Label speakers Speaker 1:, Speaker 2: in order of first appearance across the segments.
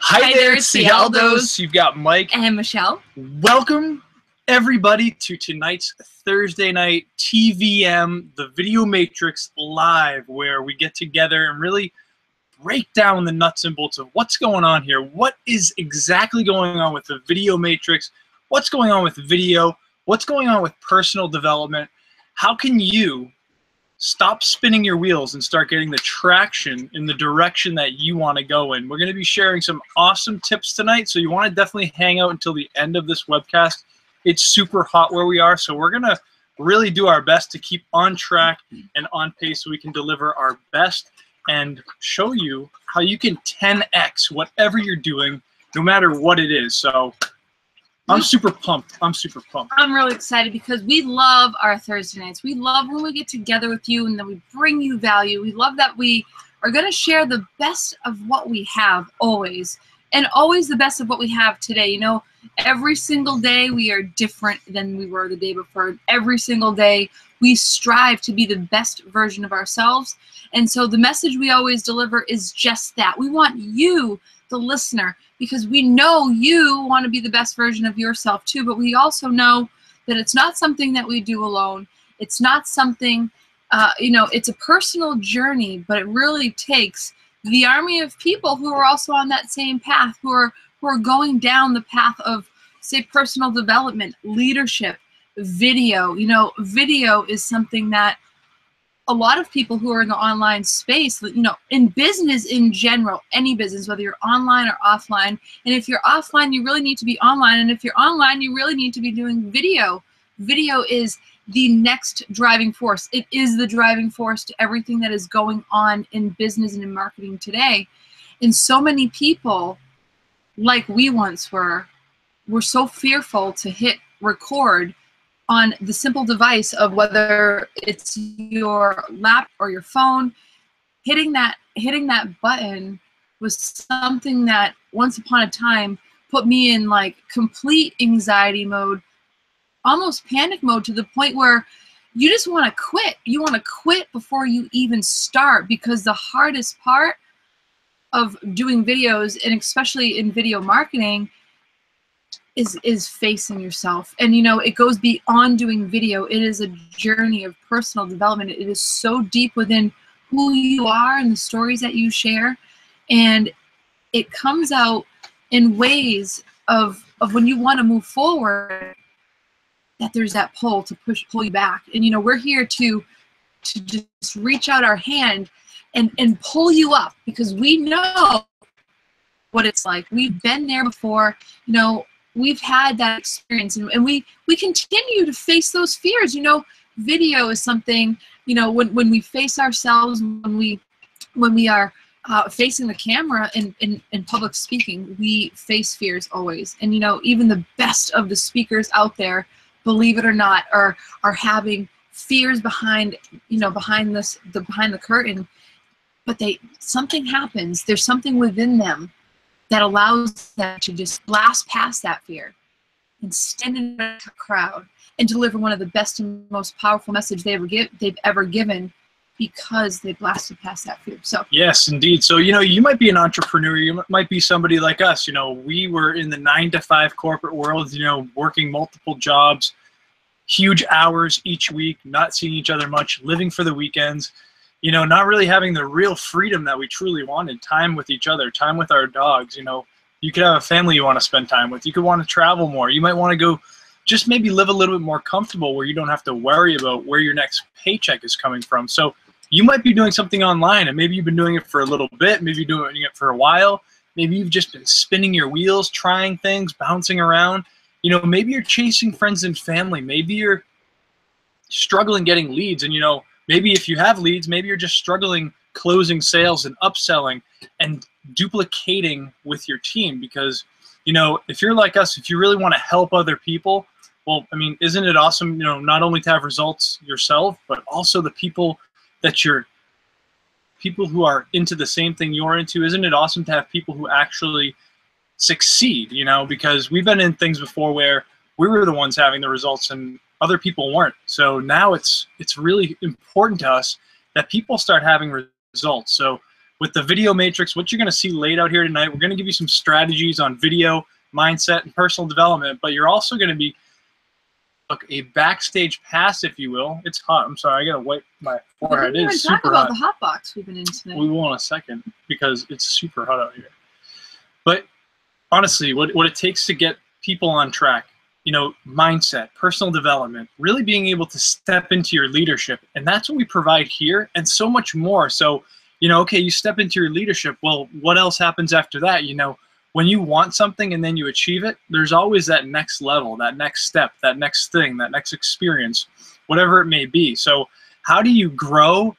Speaker 1: Hi there, it's the Aldos. You've got Mike.
Speaker 2: And Michelle.
Speaker 1: Welcome, everybody, to tonight's Thursday night TVM, the Video Matrix Live, where we get together and really break down the nuts and bolts of what's going on here. What is exactly going on with the Video Matrix? What's going on with video? What's going on with personal development? How can you stop spinning your wheels and start getting the traction in the direction that you want to go in? We're going to be sharing some awesome tips tonight, so you want to definitely hang out until the end of this webcast. It's super hot where we are, so we're going to really do our best to keep on track and on pace so we can deliver our best and show you how you can 10x whatever you're doing, no matter what it is. So I'm super pumped. I'm
Speaker 2: really excited because we love our Thursday nights. We love when we get together with you and then we bring you value. We love that we are going to share the best of what we have always, and always the best of what we have today. You know, every single day we are different than we were the day before. Every single day we strive to be the best version of ourselves. And so the message we always deliver is just that. We want you, the listener, because we know you want to be the best version of yourself too, but we also know that it's not something that we do alone. It's not something, it's a personal journey, but it really takes the army of people who are also on that same path, who are going down the path of, say, personal development, leadership, video. You know, video is something that a lot of people who are in the online space, you know, in business in general, any business, whether you're online or offline, and if you're offline, you really need to be online, and if you're online, you really need to be doing video. Video is the next driving force. It is the driving force to everything that is going on in business and in marketing today. And so many people, like we once were so fearful to hit record on the simple device of whether it's your lap or your phone. Hitting that button was something that once upon a time put me in like complete anxiety mode, almost panic mode, to the point where you just want to quit. You want to quit before you even start, because the hardest part of doing videos, and especially in video marketing, is facing yourself. And you know, it goes beyond doing video. It is a journey of personal development. It is so deep within who you are and the stories that you share, and it comes out in ways of when you want to move forward, that there's that pull to pull you back. And you know, we're here to just reach out our hand and pull you up, because we know what it's like. We've been there before. You know, we've had that experience, and we continue to face those fears. You know, video is something, you know, when we face ourselves, when we are facing the camera in public speaking, we face fears always. And you know, even the best of the speakers out there, believe it or not, are having fears behind the curtain. But something happens. There's something within them that allows them to just blast past that fear and stand in a crowd and deliver one of the best and most powerful messages they've ever given, because they blasted past that fear. So
Speaker 1: yes, indeed. So you know, you might be an entrepreneur. You might be somebody like us. You know, we were in the 9-to-5 corporate world. You know, working multiple jobs, huge hours each week, not seeing each other much, living for the weekends. You know, not really having the real freedom that we truly wanted, time with each other, time with our dogs. You know, you could have a family you want to spend time with. You could want to travel more. You might want to go just maybe live a little bit more comfortable, where you don't have to worry about where your next paycheck is coming from. So you might be doing something online, and maybe you've been doing it for a little bit. Maybe you're doing it for a while. Maybe you've just been spinning your wheels, trying things, bouncing around. You know, maybe you're chasing friends and family. Maybe you're struggling getting leads, and you know, maybe if you have leads, maybe you're just struggling closing sales and upselling and duplicating with your team. Because, you know, if you're like us, if you really want to help other people, well, I mean, isn't it awesome, you know, not only to have results yourself, but also the people who are into the same thing you're into? Isn't it awesome to have people who actually succeed, you know? Because we've been in things before where we were the ones having the results and other people weren't. So now it's really important to us that people start having results. So with the video matrix, what you're going to see laid out here tonight, we're going to give you some strategies on video, mindset, and personal development, but you're also going to be a backstage pass, if you will. It's hot. I'm sorry. I got to wipe my forehead. It is super hot.
Speaker 2: Talk about the hot box we've been in tonight.
Speaker 1: We will in a second because it's super hot out here. But honestly, what it takes to get people on track, you know, mindset, personal development, really being able to step into your leadership. And that's what we provide here and so much more. So, you know, okay, you step into your leadership. Well, what else happens after that? You know, when you want something and then you achieve it, there's always that next level, that next step, that next thing, that next experience, whatever it may be. So how do you grow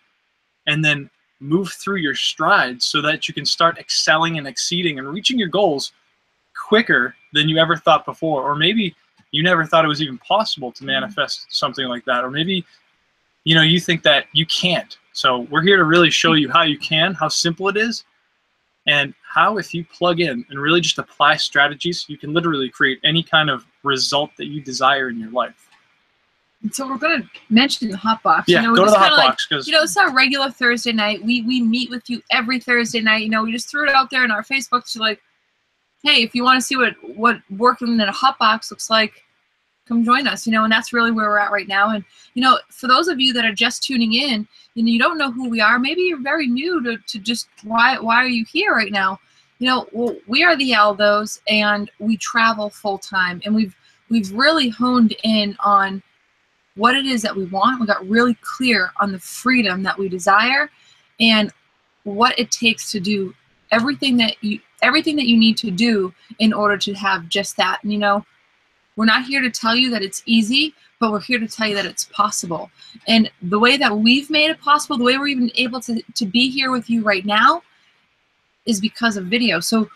Speaker 1: and then move through your strides so that you can start excelling and exceeding and reaching your goals quicker than you ever thought before? Or maybe you never thought it was even possible to manifest something like that. Or maybe, you know, you think that you can't. So we're here to really show you how you can, how simple it is, and how if you plug in and really just apply strategies, you can literally create any kind of result that you desire in your life.
Speaker 2: And so we're going to mention the hot box.
Speaker 1: Yeah,
Speaker 2: you know,
Speaker 1: go to the hot box.
Speaker 2: Like, you know, it's our regular Thursday night. We meet with you every Thursday night. You know, we just threw it out there in our Facebook to like, hey, if you want to see what working in a hot box looks like, come join us, you know, and that's really where we're at right now. And, you know, for those of you that are just tuning in, and you don't know who we are, maybe you're very new to just why are you here right now? You know, well, we are the Aldos, and we travel full time, and we've really honed in on what it is that we want. We got really clear on the freedom that we desire and what it takes to do everything that you need to do in order to have just that. And, you know, we're not here to tell you that it's easy, but we're here to tell you that it's possible. And the way that we've made it possible, the way we're even able to be here with you right now is because of video. So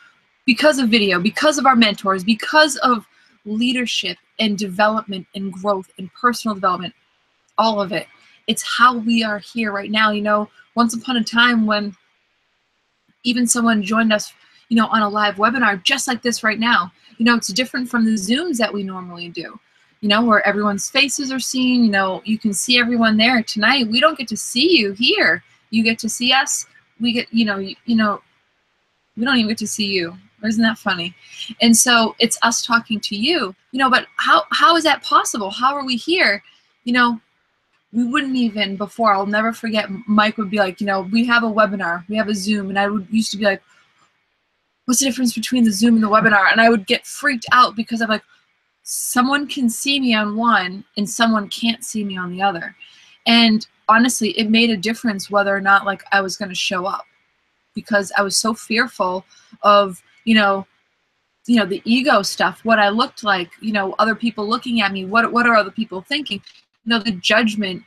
Speaker 2: because of video, because of our mentors, because of leadership and development and growth and personal development, all of it. It's how we are here right now. You know, once upon a time when even someone joined us, you know, on a live webinar just like this right now, you know, it's different from the Zooms that we normally do, you know, where everyone's faces are seen. You know, you can see everyone there. Tonight, we don't get to see you here. You get to see us. We get, you know, we don't even get to see you. Isn't that funny? And so it's us talking to you, you know, but how is that possible? How are we here? You know, we wouldn't even before, I'll never forget, Mike would be like, you know, we have a webinar, we have a Zoom, and I used to be like, what's the difference between the Zoom and the webinar? And I would get freaked out because I'm like, someone can see me on one and someone can't see me on the other. And honestly, it made a difference whether or not like I was going to show up, because I was so fearful of, you know, the ego stuff, what I looked like, you know, other people looking at me, what are other people thinking, you know, the judgment,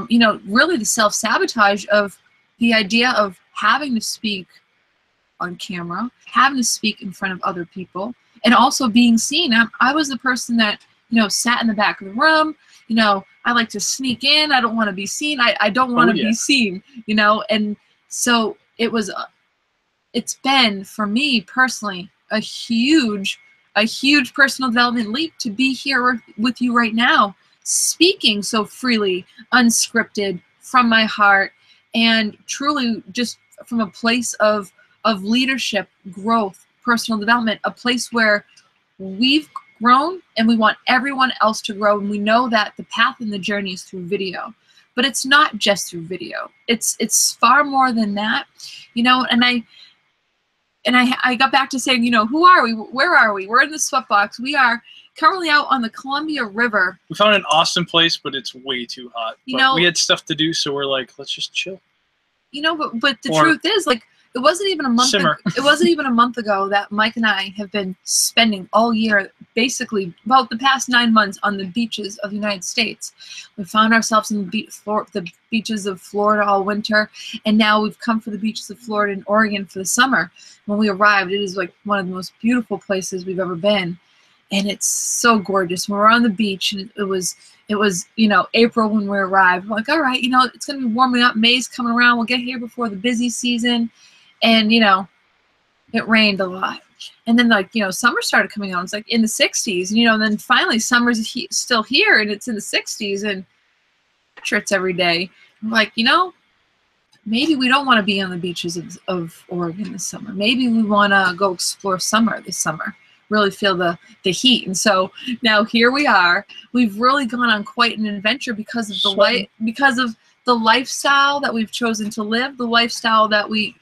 Speaker 2: you know, really the self-sabotage of the idea of having to speak on camera, having to speak in front of other people, and also being seen. I was the person that, you know, sat in the back of the room. You know, I like to sneak in. I don't want to be seen. I don't want to be seen, you know. And so it's been, for me personally, a huge personal development leap to be here with you right now, speaking so freely, unscripted, from my heart, and truly just from a place of leadership, growth, personal development, a place where we've grown and we want everyone else to grow. And we know that the path and the journey is through video, but it's not just through video. It's far more than that, you know. And I got back to saying, you know, who are we? Where are we? We're in the sweatbox. We are currently out on the Columbia River.
Speaker 1: We found an awesome place, but it's way too hot. But we had stuff to do, so we're like, let's just chill. You know,
Speaker 2: but the truth is, like, it wasn't even a month. It wasn't even a month ago that Mike and I have been spending all year, basically about the past 9 months, on the beaches of the United States. We found ourselves in the beaches of Florida all winter, and now we've come for the beaches of Florida and Oregon for the summer. When we arrived, it is like one of the most beautiful places we've ever been, and it's so gorgeous. When we're on the beach, and it was, you know, April when we arrived. We're like, all right, you know, it's gonna be warming up. May's coming around. We'll get here before the busy season. And, you know, it rained a lot. And then, like, you know, summer started coming on. It's like in the 60s, you know, and then finally summer's still here and it's in the 60s, and shirts every day. I'm like, you know, maybe we don't want to be on the beaches of Oregon this summer. Maybe we want to go explore summer this summer, really feel the heat. And so now here we are. We've really gone on quite an adventure because of the lifestyle that we've chosen to live, the lifestyle that we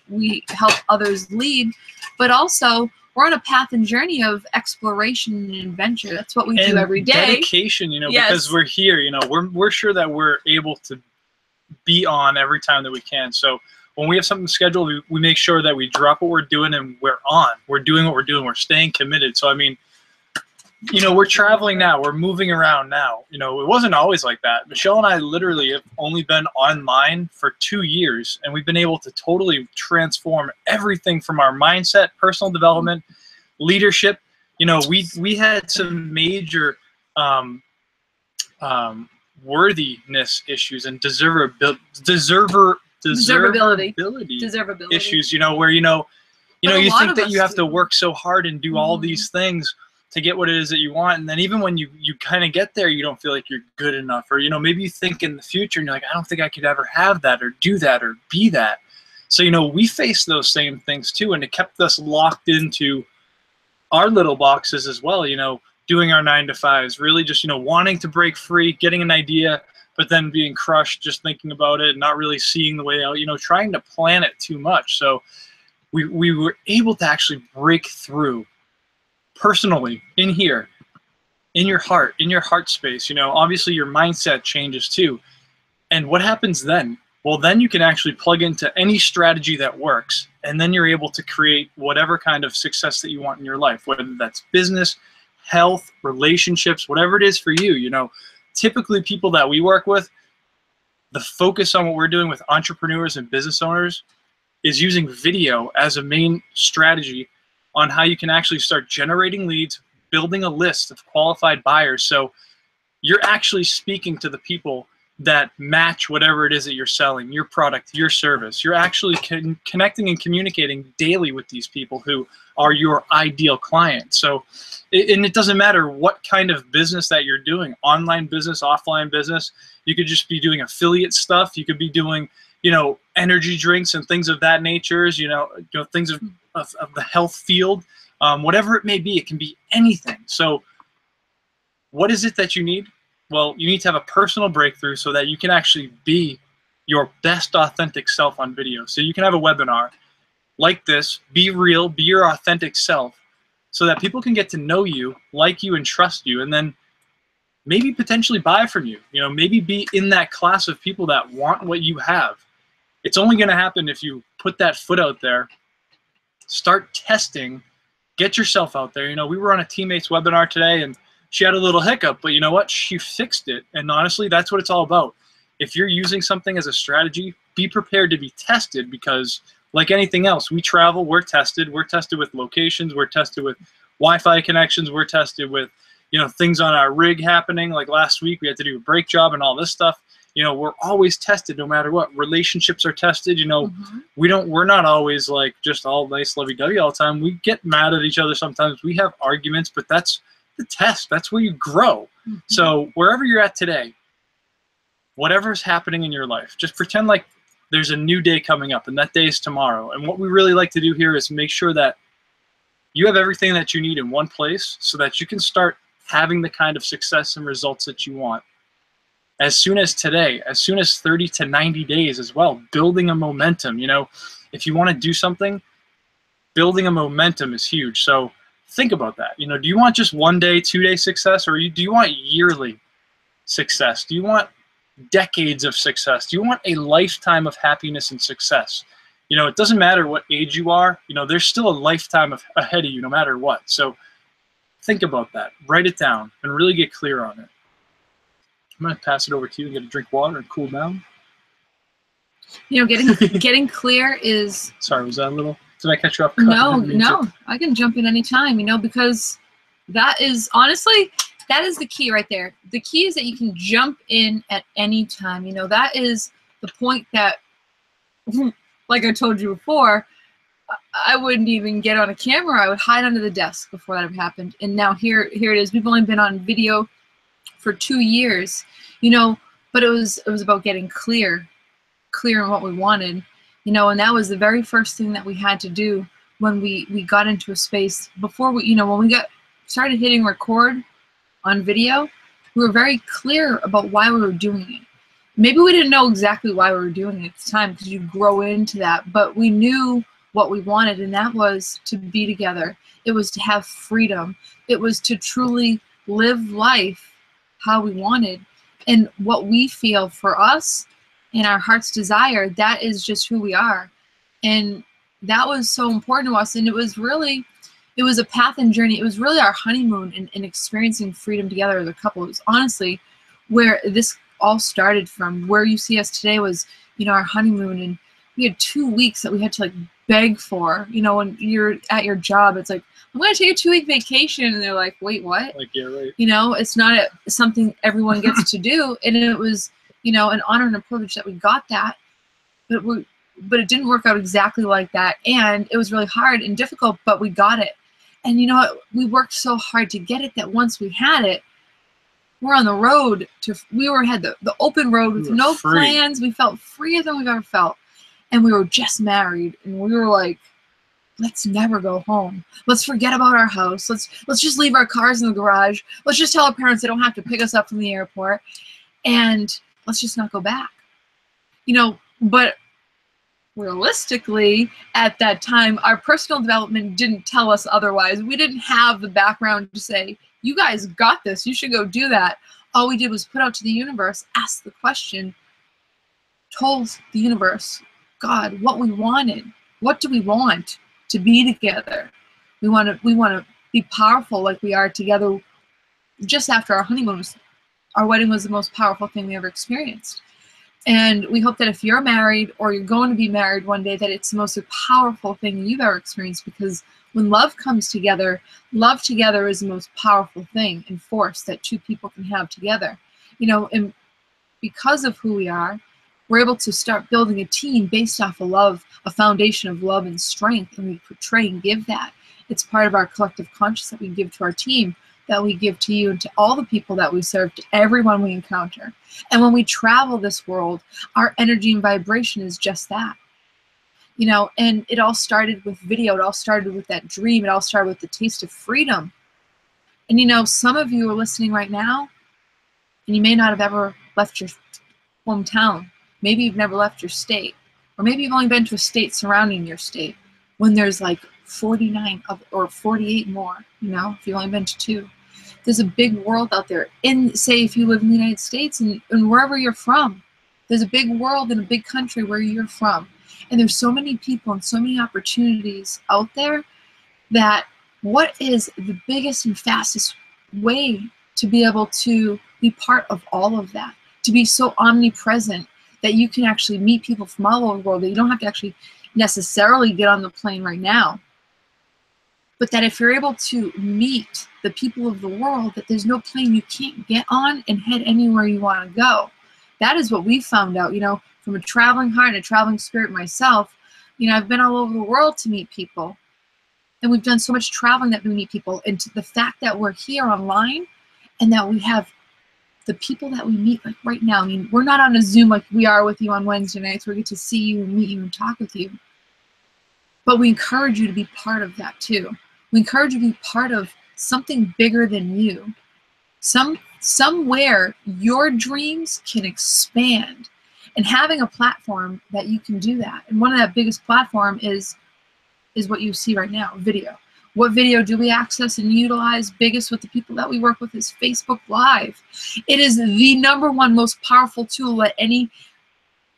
Speaker 2: help others lead, but also we're on a path and journey of exploration and adventure. That's what we do every day.
Speaker 1: Dedication, you know, because we're here, you know, we're sure that we're able to be on every time that we can. So when we have something scheduled, we make sure that we drop what we're doing and we're on. We're doing what we're doing. We're staying committed. So, I mean, you know, we're traveling now. We're moving around now. You know, it wasn't always like that. Michelle and I literally have only been online for 2 years, and we've been able to totally transform everything from our mindset, personal development, leadership. You know, we had some major worthiness issues and deservability issues, you know, where you think that you have to work so hard and do all these things to get what it is that you want, and then even when you kind of get there, you don't feel like you're good enough, or you know, maybe you think in the future and you're like, I don't think I could ever have that or do that or be that. So, you know, we face those same things too, and it kept us locked into our little boxes as well, you know, doing our 9 to 5s, really just, you know, wanting to break free, getting an idea, but then being crushed just thinking about it and not really seeing the way out, you know, trying to plan it too much. So we were able to actually break through personally in here, in your heart space. You know, obviously your mindset changes too. And what happens then? Well, then you can actually plug into any strategy that works, and then you're able to create whatever kind of success that you want in your life, whether that's business, health, relationships, whatever it is for you. You know, typically people that we work with, the focus on what we're doing with entrepreneurs and business owners is using video as a main strategy on how you can actually start generating leads, building a list of qualified buyers. So you're actually speaking to the people that match whatever it is that you're selling, your product, your service. You're actually connecting and communicating daily with these people who are your ideal client. So, and it doesn't matter what kind of business that you're doing, online business, offline business. You could just be doing affiliate stuff. You could be doing, you know, energy drinks and things of that nature, you know things of the health field, whatever it may be. It can be anything. So what is it that you need? Well, you need to have a personal breakthrough so that you can actually be your best authentic self on video. So you can have a webinar like this, be real, be your authentic self, so that people can get to know you, like you, and trust you, and then maybe potentially buy from you. You know, maybe be in that class of people that want what you have. It's only going to happen if you put that foot out there, start testing, get yourself out there. You know, we were on a teammates webinar today, and she had a little hiccup, but you know what? She fixed it. And honestly, that's what it's all about. If you're using something as a strategy, be prepared to be tested, because like anything else, we travel, we're tested. We're tested with locations. We're tested with Wi-Fi connections. We're tested with, you know, things on our rig happening. Like last week, we had to do a brake job and all this stuff. You know, we're always tested no matter what. Relationships are tested. You know, we're not always like just all nice lovey-dovey all the time. We get mad at each other sometimes. We have arguments, but that's the test. That's where you grow. So wherever you're at today, whatever's happening in your life, just pretend like there's a new day coming up, and that day is tomorrow. And what we really like to do here is make sure that you have everything that you need in one place so that you can start having the kind of success and results that you want as soon as today, as soon as 30 to 90 days as well, building a momentum. You know, if you want to do something, building a momentum is huge. So think about that. You know, do you want just 1 day, 2 day success, or do you want yearly success? Do you want decades of success? Do you want a lifetime of happiness and success? You know, it doesn't matter what age you are. You know, there's still a lifetime ahead of you no matter what. So think about that. Write it down and really get clear on it. I'm going to pass it over to you and get a drink of water and cool down.
Speaker 2: You know, getting clear is... Sorry,
Speaker 1: was that a little... Did I catch you off?
Speaker 2: No, I can jump in anytime, you know, because that is, honestly, that is the key right there. The key is that you can jump in at any time. You know, that is the point that, like I told you before, I wouldn't even get on a camera. I would hide under the desk before that happened. And now here it is. We've only been on video for 2 years, you know, but it was about getting clear clear on what we wanted, you know, and that was the very first thing that we had to do when we got into a space before we, you know, when we started hitting record on video, we were very clear about why we were doing it. Maybe we didn't know exactly why we were doing it at the time, because you grow into that, but we knew what we wanted, and that was to be together. It was to have freedom. It was to truly live life how we wanted. And what we feel for us and our heart's desire, that is just who we are. And that was so important to us. And it was a path and journey. It was really our honeymoon and experiencing freedom together as a couple. It was honestly where this all started from. Where you see us today was, you know, our honeymoon. And we had 2 weeks that we had to like beg for. You know, when you're at your job, it's like, I'm going to take a 2-week vacation. And they're like, wait, what?
Speaker 1: Like, yeah, right.
Speaker 2: You know, it's not something everyone gets to do. And it was, you know, an honor and a privilege that we got that. But it didn't work out exactly like that. And it was really hard and difficult, but we got it. And you know what? We worked so hard to get it that once we had it, we're on the road had the open road with no plans. We felt freer than we've ever felt. And we were just married, and we were like, let's never go home. Let's forget about our house. Let's just leave our cars in the garage. Let's just tell our parents they don't have to pick us up from the airport, and let's just not go back. You know, but realistically, at that time, our personal development didn't tell us otherwise. We didn't have the background to say, you guys got this, you should go do that. All we did was put out to the universe, ask the question, told the universe, God, what we wanted. What do we want? To be together. We want to be powerful like we are together. Just after our honeymoon, our wedding was the most powerful thing we ever experienced. And we hope that if you're married or you're going to be married one day, that it's the most powerful thing you've ever experienced, because when love comes together, love together is the most powerful thing and force that two people can have together. You know, and because of who we are, we're able to start building a team based off of love, a foundation of love and strength, and we portray and give that. It's part of our collective conscious that we give to our team, that we give to you and to all the people that we serve, to everyone we encounter. And when we travel this world, our energy and vibration is just that. You know, and it all started with video. It all started with that dream. It all started with the taste of freedom. And you know, some of you are listening right now, and you may not have ever left your hometown. Maybe you've never left your state. Or maybe you've only been to a state surrounding your state, when there's like 49 or 48 more, you know, if you've only been to 2. There's a big world out there. Say if you live in the United States and wherever you're from, there's a big world in a big country where you're from. And there's so many people and so many opportunities out there, that what is the biggest and fastest way to be able to be part of all of that? To be so omnipresent that you can actually meet people from all over the world, that you don't have to actually necessarily get on the plane right now. But that if you're able to meet the people of the world, that there's no plane you can't get on and head anywhere you want to go. That is what we found out, you know, from a traveling heart and a traveling spirit myself. You know, I've been all over the world to meet people. And we've done so much traveling that we meet people. And to the fact that we're here online and that we have the people that we meet like right now. I mean, we're not on a Zoom like we are with you on Wednesday nights. We get to see you and meet you and talk with you. But we encourage you to be part of that too. We encourage you to be part of something bigger than you. Somewhere your dreams can expand. And having a platform that you can do that. And one of that biggest platform is what you see right now, video. What video do we access and utilize biggest with the people that we work with is Facebook Live. It is the #1 most powerful tool that any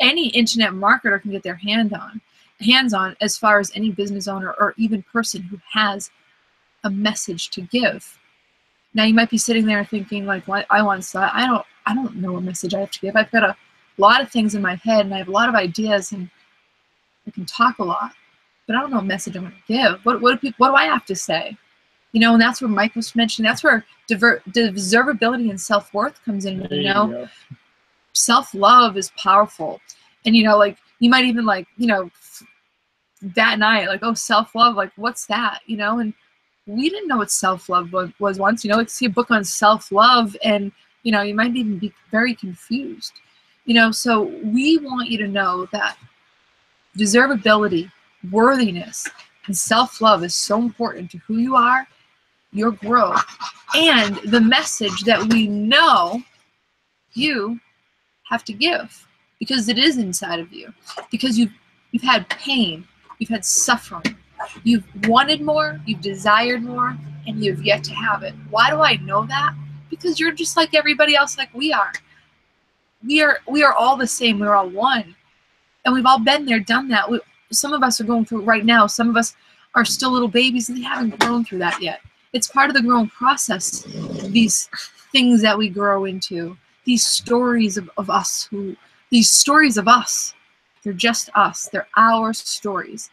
Speaker 2: internet marketer can get their hands on as far as any business owner or even person who has a message to give. Now you might be sitting there thinking like, "What? I don't know what message I have to give. I've got a lot of things in my head and I have a lot of ideas and I can talk a lot, but I don't know what message I'm going to give. What do I have to say?" You know, and that's where Mike was mentioning. That's where deservability and self-worth comes in. You know, self-love is powerful, and you know, like you might even like, you know, that night, like, oh, self-love, like what's that? You know, and we didn't know what self-love was once. You know, like see a book on self-love, and you know, you might even be very confused. You know, so we want you to know that deservability, worthiness, and self-love is so important to who you are, your growth, and the message that we know you have to give, because it is inside of you, because you've had pain, you've had suffering, you've wanted more, you've desired more, and you've yet to have it. Why do I know that? Because you're just like everybody else, like we are. We are all the same. We're all one, and we've all been there, done that. Some of us are going through it right now. Some of us are still little babies and they haven't grown through that yet. It's part of the growing process. These things that we grow into, these stories of us, these stories of us, they're just us. They're our stories.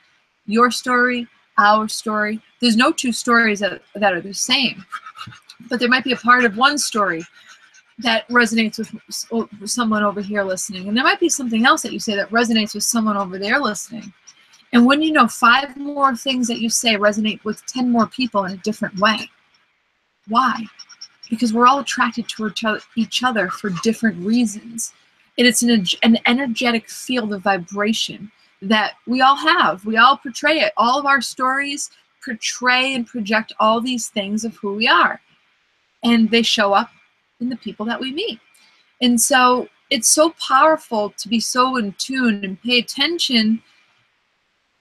Speaker 2: Your story, our story. There's no two stories that are the same, but there might be a part of one story that resonates with someone over here listening. And there might be something else that you say that resonates with someone over there listening. And when you know 5 more things that you say resonate with 10 more people in a different way. Why? Because we're all attracted to each other for different reasons. And it's an energetic field of vibration that we all have. We all portray it. All of our stories portray and project all these things of who we are. And they show up in the people that we meet. And so it's so powerful to be so in tune and pay attention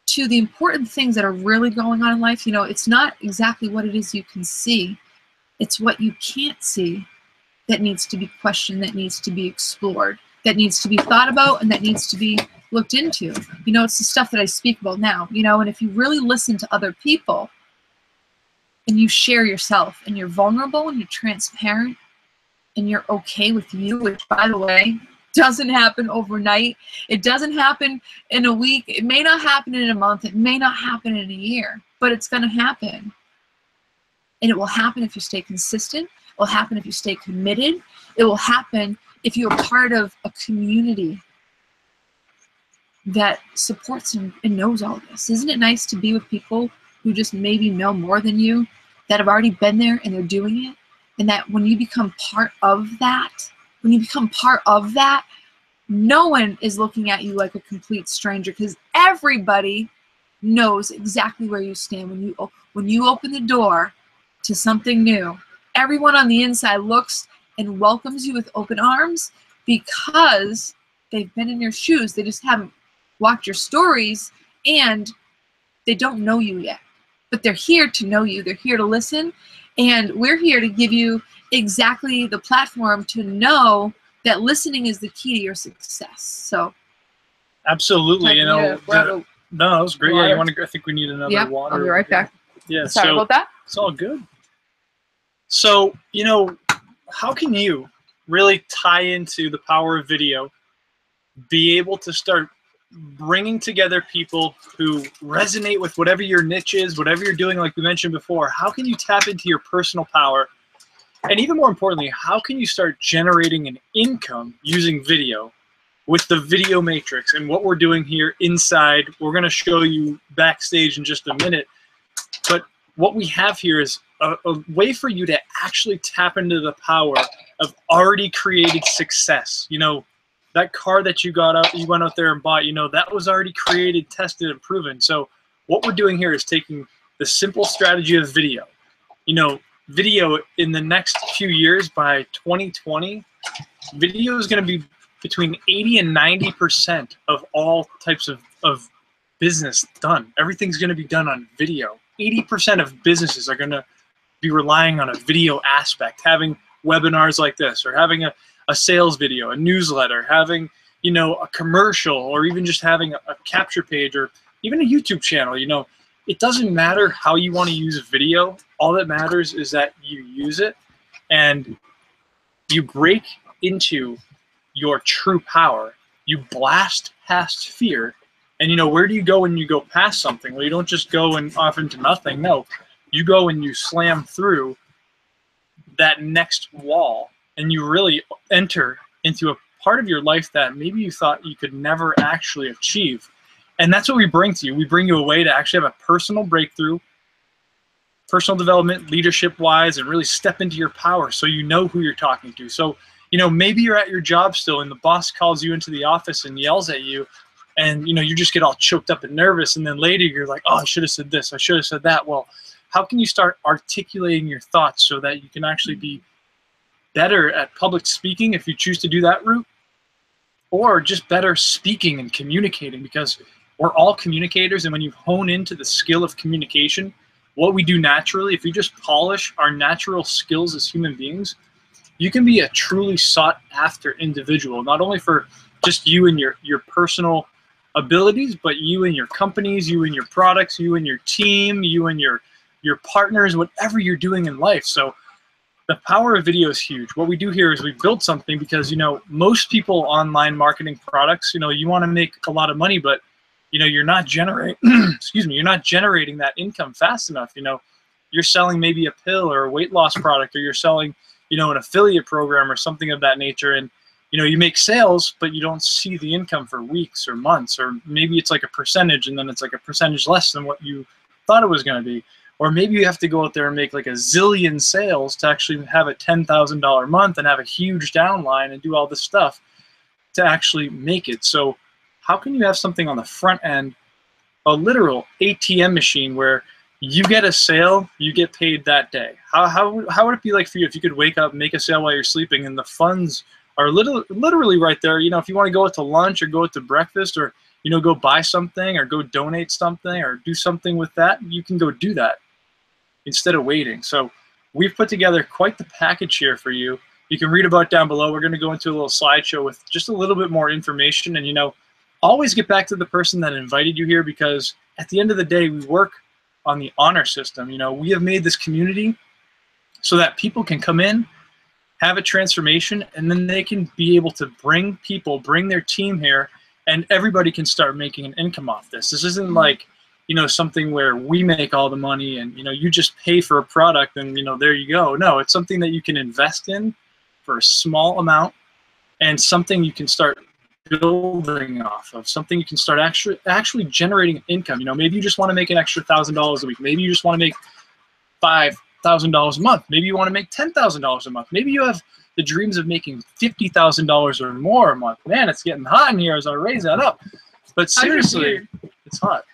Speaker 2: to the important things that are really going on in life. You know, it's not exactly what it is you can see. It's what you can't see that needs to be questioned, that needs to be explored, that needs to be thought about, and that needs to be looked into. You know, it's the stuff that I speak about now, you know, and if you really listen to other people and you share yourself and you're vulnerable and you're transparent and you're okay with you, which, by the way, doesn't happen overnight. It doesn't happen in a week. It may not happen in a month. It may not happen in a year, but it's going to happen. And it will happen if you stay consistent. It will happen if you stay committed. It will happen if you're part of a community that supports and knows all this. Isn't it nice to be with people who just maybe know more than you, that have already been there and they're doing it? And that when you become part of that, no one is looking at you like a complete stranger, because everybody knows exactly where you stand. When you open the door to something new, everyone on the inside looks and welcomes you with open arms, because they've been in your shoes. They just haven't walked your stories, and they don't know you yet. But they're here to know you. They're here to listen. And we're here to give you exactly the platform to know that listening is the key to your success. So,
Speaker 1: absolutely, you know, no, that was great.
Speaker 2: Water.
Speaker 1: Yeah, you want to? I think we need another water.
Speaker 2: I'll be right back.
Speaker 1: Yeah,
Speaker 2: sorry about that.
Speaker 1: It's all good. So, you know, how can you really tie into the power of video, be able to start bringing together people who resonate with whatever your niche is, whatever you're doing, like we mentioned before? How can you tap into your personal power? And even more importantly, how can you start generating an income using video with the video matrix? And what we're doing here inside, we're going to show you backstage in just a minute. But what we have here is a way for you to actually tap into the power of already created success. You know, that car that you went out there and bought, you know, that was already created, tested, and proven. So what we're doing here is taking the simple strategy of video. You know, video in the next few years, by 2020, video is going to be between 80 and 90% of all types of business done. Everything's going to be done on video. 80% of businesses are going to be relying on a video aspect, having webinars like this, or having a sales video, a newsletter, having, you know, a commercial, or even just having a capture page, or even a YouTube channel. You know, it doesn't matter how you want to use video. All that matters is that you use it and you break into your true power. You blast past fear. And, you know, where do you go when you go past something? Well, you don't just go and off into nothing. No, you go and you slam through that next wall, and you really enter into a part of your life that maybe you thought you could never actually achieve. And that's what we bring to you. We bring you a way to actually have a personal breakthrough, personal development, leadership-wise, and really step into your power so you know who you're talking to. So, You know, maybe you're at your job still and the boss calls you into the office and yells at you, and you know, you just get all choked up and nervous, and then later you're like, oh, I should have said this, I should have said that. Well, how can you start articulating your thoughts so that you can actually be better at public speaking if you choose to do that route, or just better speaking and communicating? Because we're all communicators, and when you hone into the skill of communication, what we do naturally, if we just polish our natural skills as human beings, you can be a truly sought after individual, not only for just you and your personal abilities, but you and your companies, you and your products, you and your team, you and your partners, whatever you're doing in life. So the power of video is huge. What we do here is we build something because, you know, most people online marketing products, you know, you want to make a lot of money, but you know, you're not generating excuse me, you're not generating that income fast enough. You know, you're selling maybe a pill or a weight loss product, or you're selling, you know, an affiliate program or something of that nature, and you know, you make sales, but you don't see the income for weeks or months, or maybe it's like a percentage, and then it's like a percentage less than what you thought it was going to be. Or maybe you have to go out there and make like a zillion sales to actually have a $10,000 month and have a huge downline and do all this stuff to actually make it. So how can you have something on the front end, a literal ATM machine, where you get a sale, you get paid that day? How would it be like for you if you could wake up, make a sale while you're sleeping, and the funds are literally right there? You know, if you want to go out to lunch or go out to breakfast, or, you know, go buy something or go donate something or do something with that, you can go do that instead of waiting. So we've put together quite the package here for you. You can read about down below. We're going to go into a little slideshow with just a little bit more information. And, you know, always get back to the person that invited you here, because at the end of the day, we work on the honor system. You know, we have made this community so that people can come in, have a transformation, and then they can be able to bring their team here, and everybody can start making an income off this. This isn't like, you know, something where we make all the money and, you know, you just pay for a product and, you know, there you go. No, it's something that you can invest in for a small amount, and something you can start building off of, something you can start actually generating income. You know, maybe you just want to make an extra $1,000 a week. Maybe you just want to make $5,000 a month. Maybe you want to make $10,000 a month. Maybe you have the dreams of making $50,000 or more a month. Man, it's getting hot in here as I raise that up. But seriously, it's hot.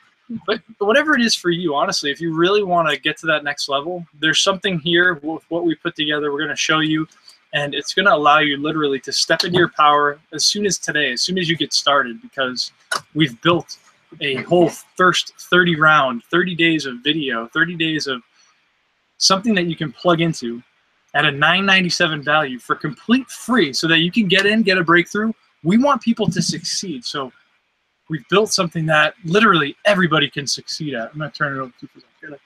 Speaker 1: But whatever it is for you, honestly, if you really want to get to that next level, there's something here with what we put together. We're going to show you, and it's going to allow you literally to step into your power as soon as today, as soon as you get started, because we've built a whole first 30 days of video, 30 days of something that you can plug into at a $9.97 value for complete free, so that you can get in, get a breakthrough. We want people to succeed. So we've built something that literally everybody can succeed at. I'm going to turn it over to you. I'm going to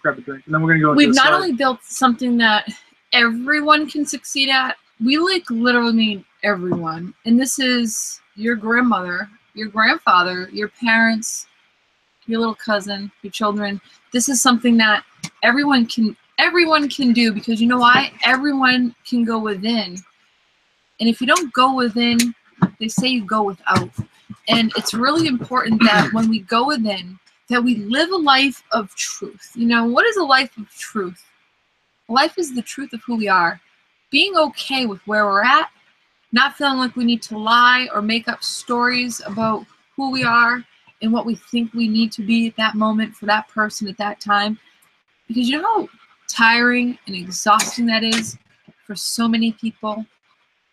Speaker 1: grab a drink, and then we're going to go into the slide.
Speaker 2: We've not only built something that everyone can succeed at, we like literally mean everyone. And this is your grandmother, your grandfather, your parents, your little cousin, your children. This is something that everyone can do, because you know why? Everyone can go within. And if you don't go within, they say you go without. And it's really important that when we go within, that we live a life of truth. You know, what is a life of truth? Life is the truth of who we are. Being okay with where we're at, not feeling like we need to lie or make up stories about who we are and what we think we need to be at that moment for that person at that time. Because you know how tiring and exhausting that is for so many people?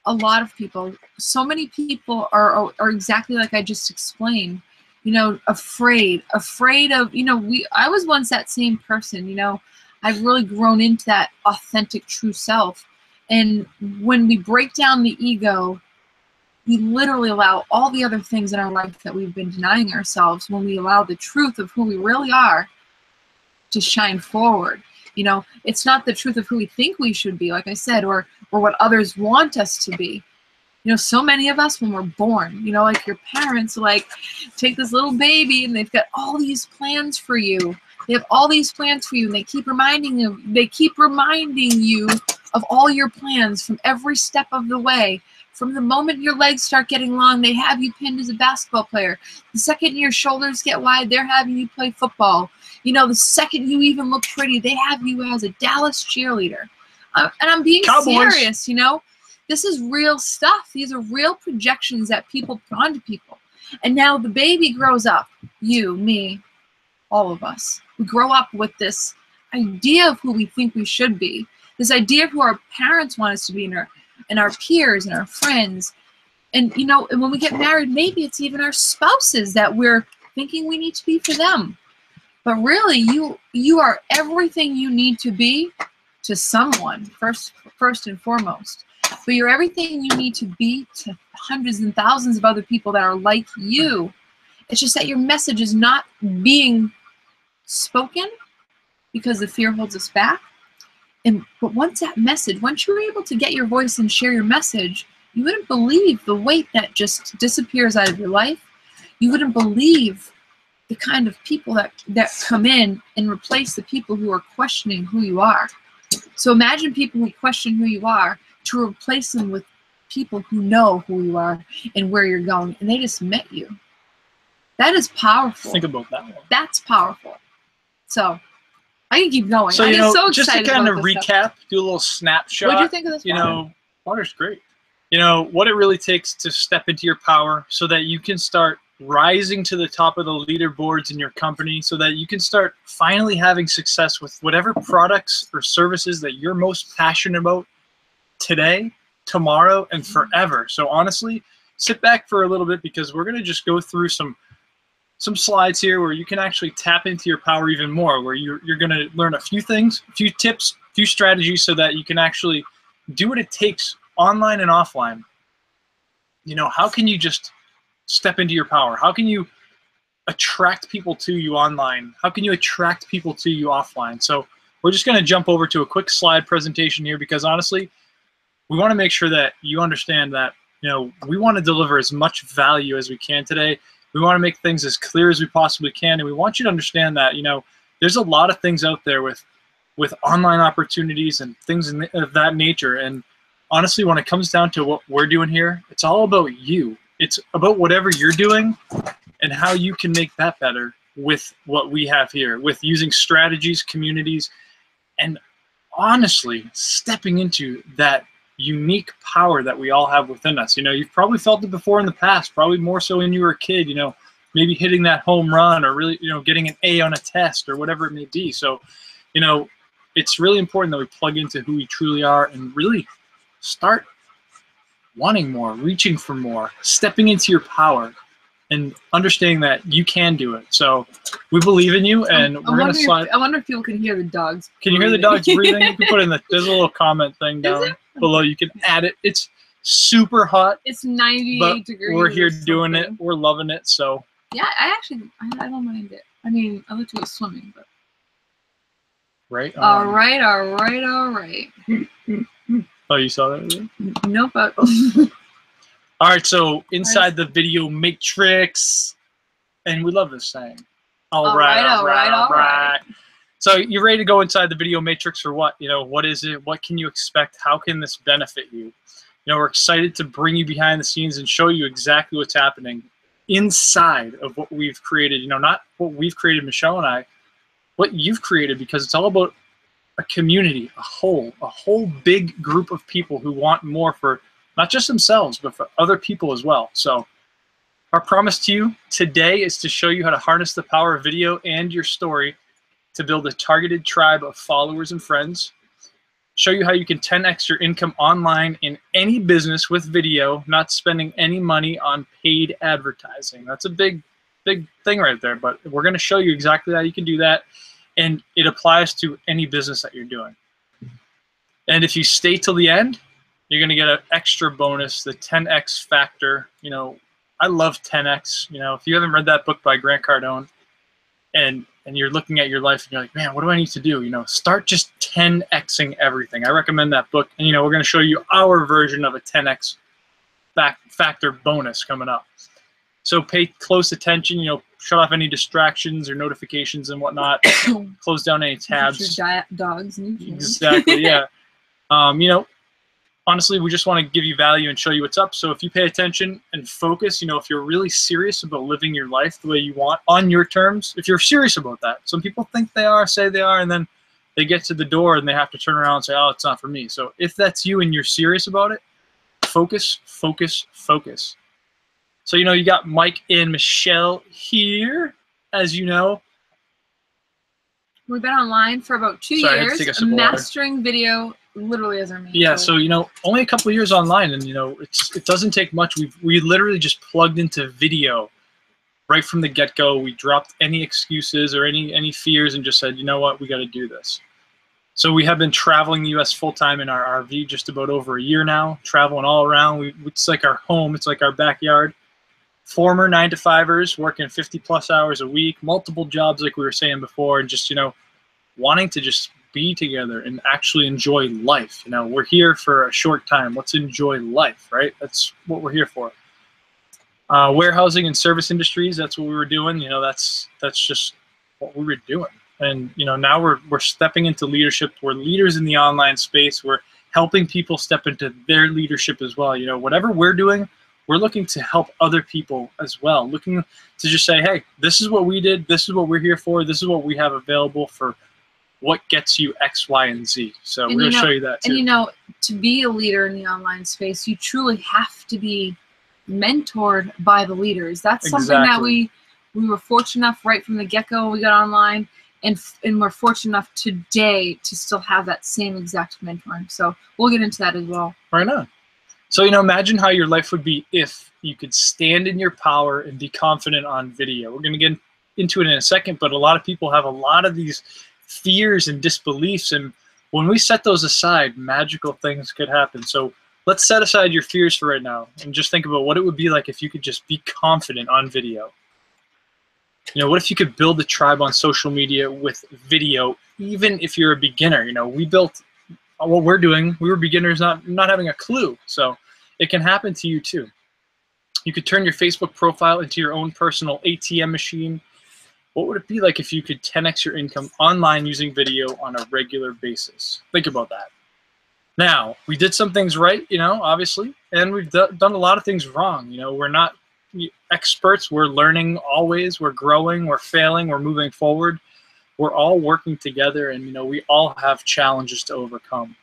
Speaker 2: A lot of people. So many people are exactly like I just explained. You know, afraid of, you know, I was once that same person, you know. I've really grown into that authentic, true self. And when we break down the ego, we literally allow all the other things in our life that we've been denying ourselves, when we allow the truth of who we really are to shine forward. You know, it's not the truth of who we think we should be, like I said, or what others want us to be. You know, so many of us, when we're born, you know, like your parents, like, take this little baby and they've got all these plans for you. They have all these plans for you, and they keep reminding you of all your plans from every step of the way. From the moment your legs start getting long, they have you pinned as a basketball player. The second your shoulders get wide, they're having you play football. You know, the second you even look pretty, they have you as a Dallas cheerleader. And I'm being serious, you know. This is real stuff. These are real projections that people put onto people. And now the baby grows up, you, me, all of us. We grow up with this idea of who we think we should be, this idea of who our parents want us to be, and our peers and our friends. And, you know, and when we get married, maybe it's even our spouses that we're thinking we need to be for them. But really, you are everything you need to be to someone, first and foremost. But you're everything you need to be to hundreds and thousands of other people that are like you. It's just that your message is not being spoken because the fear holds us back. But once you're able to get your voice and share your message, you wouldn't believe the weight that just disappears out of your life. You wouldn't believe the kind of people that come in and replace the people who are questioning who you are. So imagine people who question who you are to replace them with people who know who you are and where you're going, and they just met you. That is powerful.
Speaker 1: Think about that one.
Speaker 2: That's powerful. So I can keep going.
Speaker 1: So,
Speaker 2: I'm so
Speaker 1: just to kind of recap, do a little snapshot.
Speaker 2: What do you think of this?
Speaker 1: You know, water's great. You know, what it really takes to step into your power so that you can start rising to the top of the leaderboards in your company, so that you can start finally having success with whatever products or services that you're most passionate about today, tomorrow, and forever. So honestly, sit back for a little bit, because we're going to just go through some slides here where you can actually tap into your power even more, where you're going to learn a few things, a few tips, a few strategies, so that you can actually do what it takes online and offline. You know, how can you just step into your power? How can you attract people to you online? How can you attract people to you offline? So we're just going to jump over to a quick slide presentation here, because honestly, we want to make sure that you understand that, you know, we want to deliver as much value as we can today. We want to make things as clear as we possibly can, and we want you to understand that, you know, there's a lot of things out there with online opportunities and things of that nature. And honestly, when it comes down to what we're doing here, it's all about you. It's about whatever you're doing and how you can make that better with what we have here, with using strategies, communities, and honestly stepping into that unique power that we all have within us. You know, you've probably felt it before in the past, probably more so when you were a kid, you know, maybe hitting that home run, or really, you know, getting an A on a test, or whatever it may be. So, you know, it's really important that we plug into who we truly are and really start wanting more, reaching for more, stepping into your power, and understanding that you can do it. So we believe in you, and we're going to slide.
Speaker 2: I wonder if people can hear the dogs.
Speaker 1: Can you hear the dogs breathing? You can put in there's a little comment thing down below. You can add it. It's super hot.
Speaker 2: It's 98 degrees.
Speaker 1: We're here doing it. We're loving it. So
Speaker 2: yeah, I don't mind it. I mean, I like to go swimming, but.
Speaker 1: Right.
Speaker 2: All right.
Speaker 1: Oh, you saw that?
Speaker 2: Nope.
Speaker 1: All right, so inside the video matrix, and we love this saying. All right. So you're ready to go inside the video matrix, or what? You know, what is it? What can you expect? How can this benefit you? You know, we're excited to bring you behind the scenes and show you exactly what's happening inside of what we've created. You know, not what we've created, Michelle and I, what you've created, because it's all about a community, a whole big group of people who want more for not just themselves, but for other people as well. So our promise to you today is to show you how to harness the power of video and your story to build a targeted tribe of followers and friends, show you how you can 10x your income online in any business with video, not spending any money on paid advertising. That's a big thing right there, but we're going to show you exactly how you can do that, and it applies to any business that you're doing. And if you stay till the end, you're going to get an extra bonus, the 10x factor. You know, I love 10x. You know, if you haven't read that book by Grant Cardone, and you're looking at your life and you're like, man, what do I need to do? You know, start just 10xing everything. I recommend that book. And, you know, we're going to show you our version of a 10x factor bonus coming up. So pay close attention, you know, shut off any distractions or notifications and whatnot. Close down any tabs.
Speaker 2: Your dogs.
Speaker 1: Exactly, yeah. You know, honestly, we just want to give you value and show you what's up. So if you pay attention and focus, you know, if you're really serious about living your life the way you want on your terms, if you're serious about that. Some people think they are, say they are, and then they get to the door and they have to turn around and say, oh, it's not for me. So if that's you and you're serious about it, focus, focus, focus. So, you know, you got Mike and Michelle here, as you know.
Speaker 2: We've been online for about 2
Speaker 1: Sorry, I had to take a
Speaker 2: years,
Speaker 1: sip of water.
Speaker 2: mastering video literally as our main
Speaker 1: Yeah,
Speaker 2: goal.
Speaker 1: so, you know, only a couple of years online, and, you know, it doesn't take much. We literally just plugged into video right from the get-go. We dropped any excuses or any fears and just said, you know what, we got to do this. So we have been traveling the U.S. full-time in our RV just about over a year now, traveling all around. It's like our home. It's like our backyard. Former 9-to-5ers working 50-plus hours a week, multiple jobs like we were saying before, and just, you know, wanting to just be together and actually enjoy life. You know, we're here for a short time. Let's enjoy life, right? That's what we're here for. Warehousing and service industries, that's what we were doing. You know, that's just what we were doing. And, you know, now we're stepping into leadership. We're leaders in the online space. We're helping people step into their leadership as well. You know, whatever we're doing, we're looking to help other people as well. Looking to just say, hey, this is what we did. This is what we're here for. This is what we have available for what gets you X, Y, and Z. So we're going to show you that too.
Speaker 2: And, you know, to be a leader in the online space, you truly have to be mentored by the leaders. That's something that we were fortunate enough right from the get-go when we got online. And we're fortunate enough today to still have that same exact mentoring. So we'll get into that as well.
Speaker 1: Right on. So, you know, imagine how your life would be if you could stand in your power and be confident on video. We're going to get into it in a second, but a lot of people have a lot of these fears and disbeliefs. And when we set those aside, magical things could happen. So let's set aside your fears for right now and just think about what it would be like if you could just be confident on video. You know, what if you could build a tribe on social media with video, even if you're a beginner? You know, we built what we're doing. We were beginners, not having a clue. So it can happen to you too. You could turn your Facebook profile into your own personal ATM machine. What would it be like if you could 10x your income online using video on a regular basis? Think about that. Now, we did some things right, you know, obviously, and we've done a lot of things wrong. You know, we're not experts. We're learning always. We're growing. We're failing. We're moving forward. We're all working together, and, you know, we all have challenges to overcome.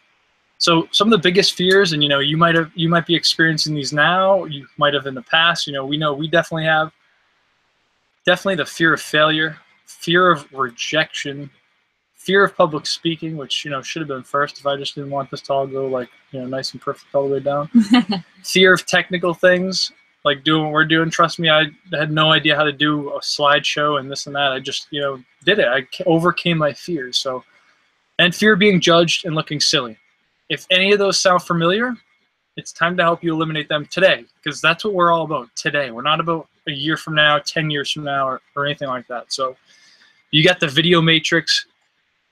Speaker 1: So some of the biggest fears, and, you know, you might be experiencing these now. You might have in the past. You know we definitely have. Definitely the fear of failure, fear of rejection, fear of public speaking, which, you know, should have been first if I just didn't want this to all go, like, you know, nice and perfect all the way down. Fear of technical things, like doing what we're doing. Trust me, I had no idea how to do a slideshow and this and that. I just, you know, did it. I overcame my fears. So, and fear of being judged and looking silly. If any of those sound familiar, it's time to help you eliminate them today, because that's what we're all about today. We're not about a year from now, 10 years from now, or anything like that. So you got the video matrix.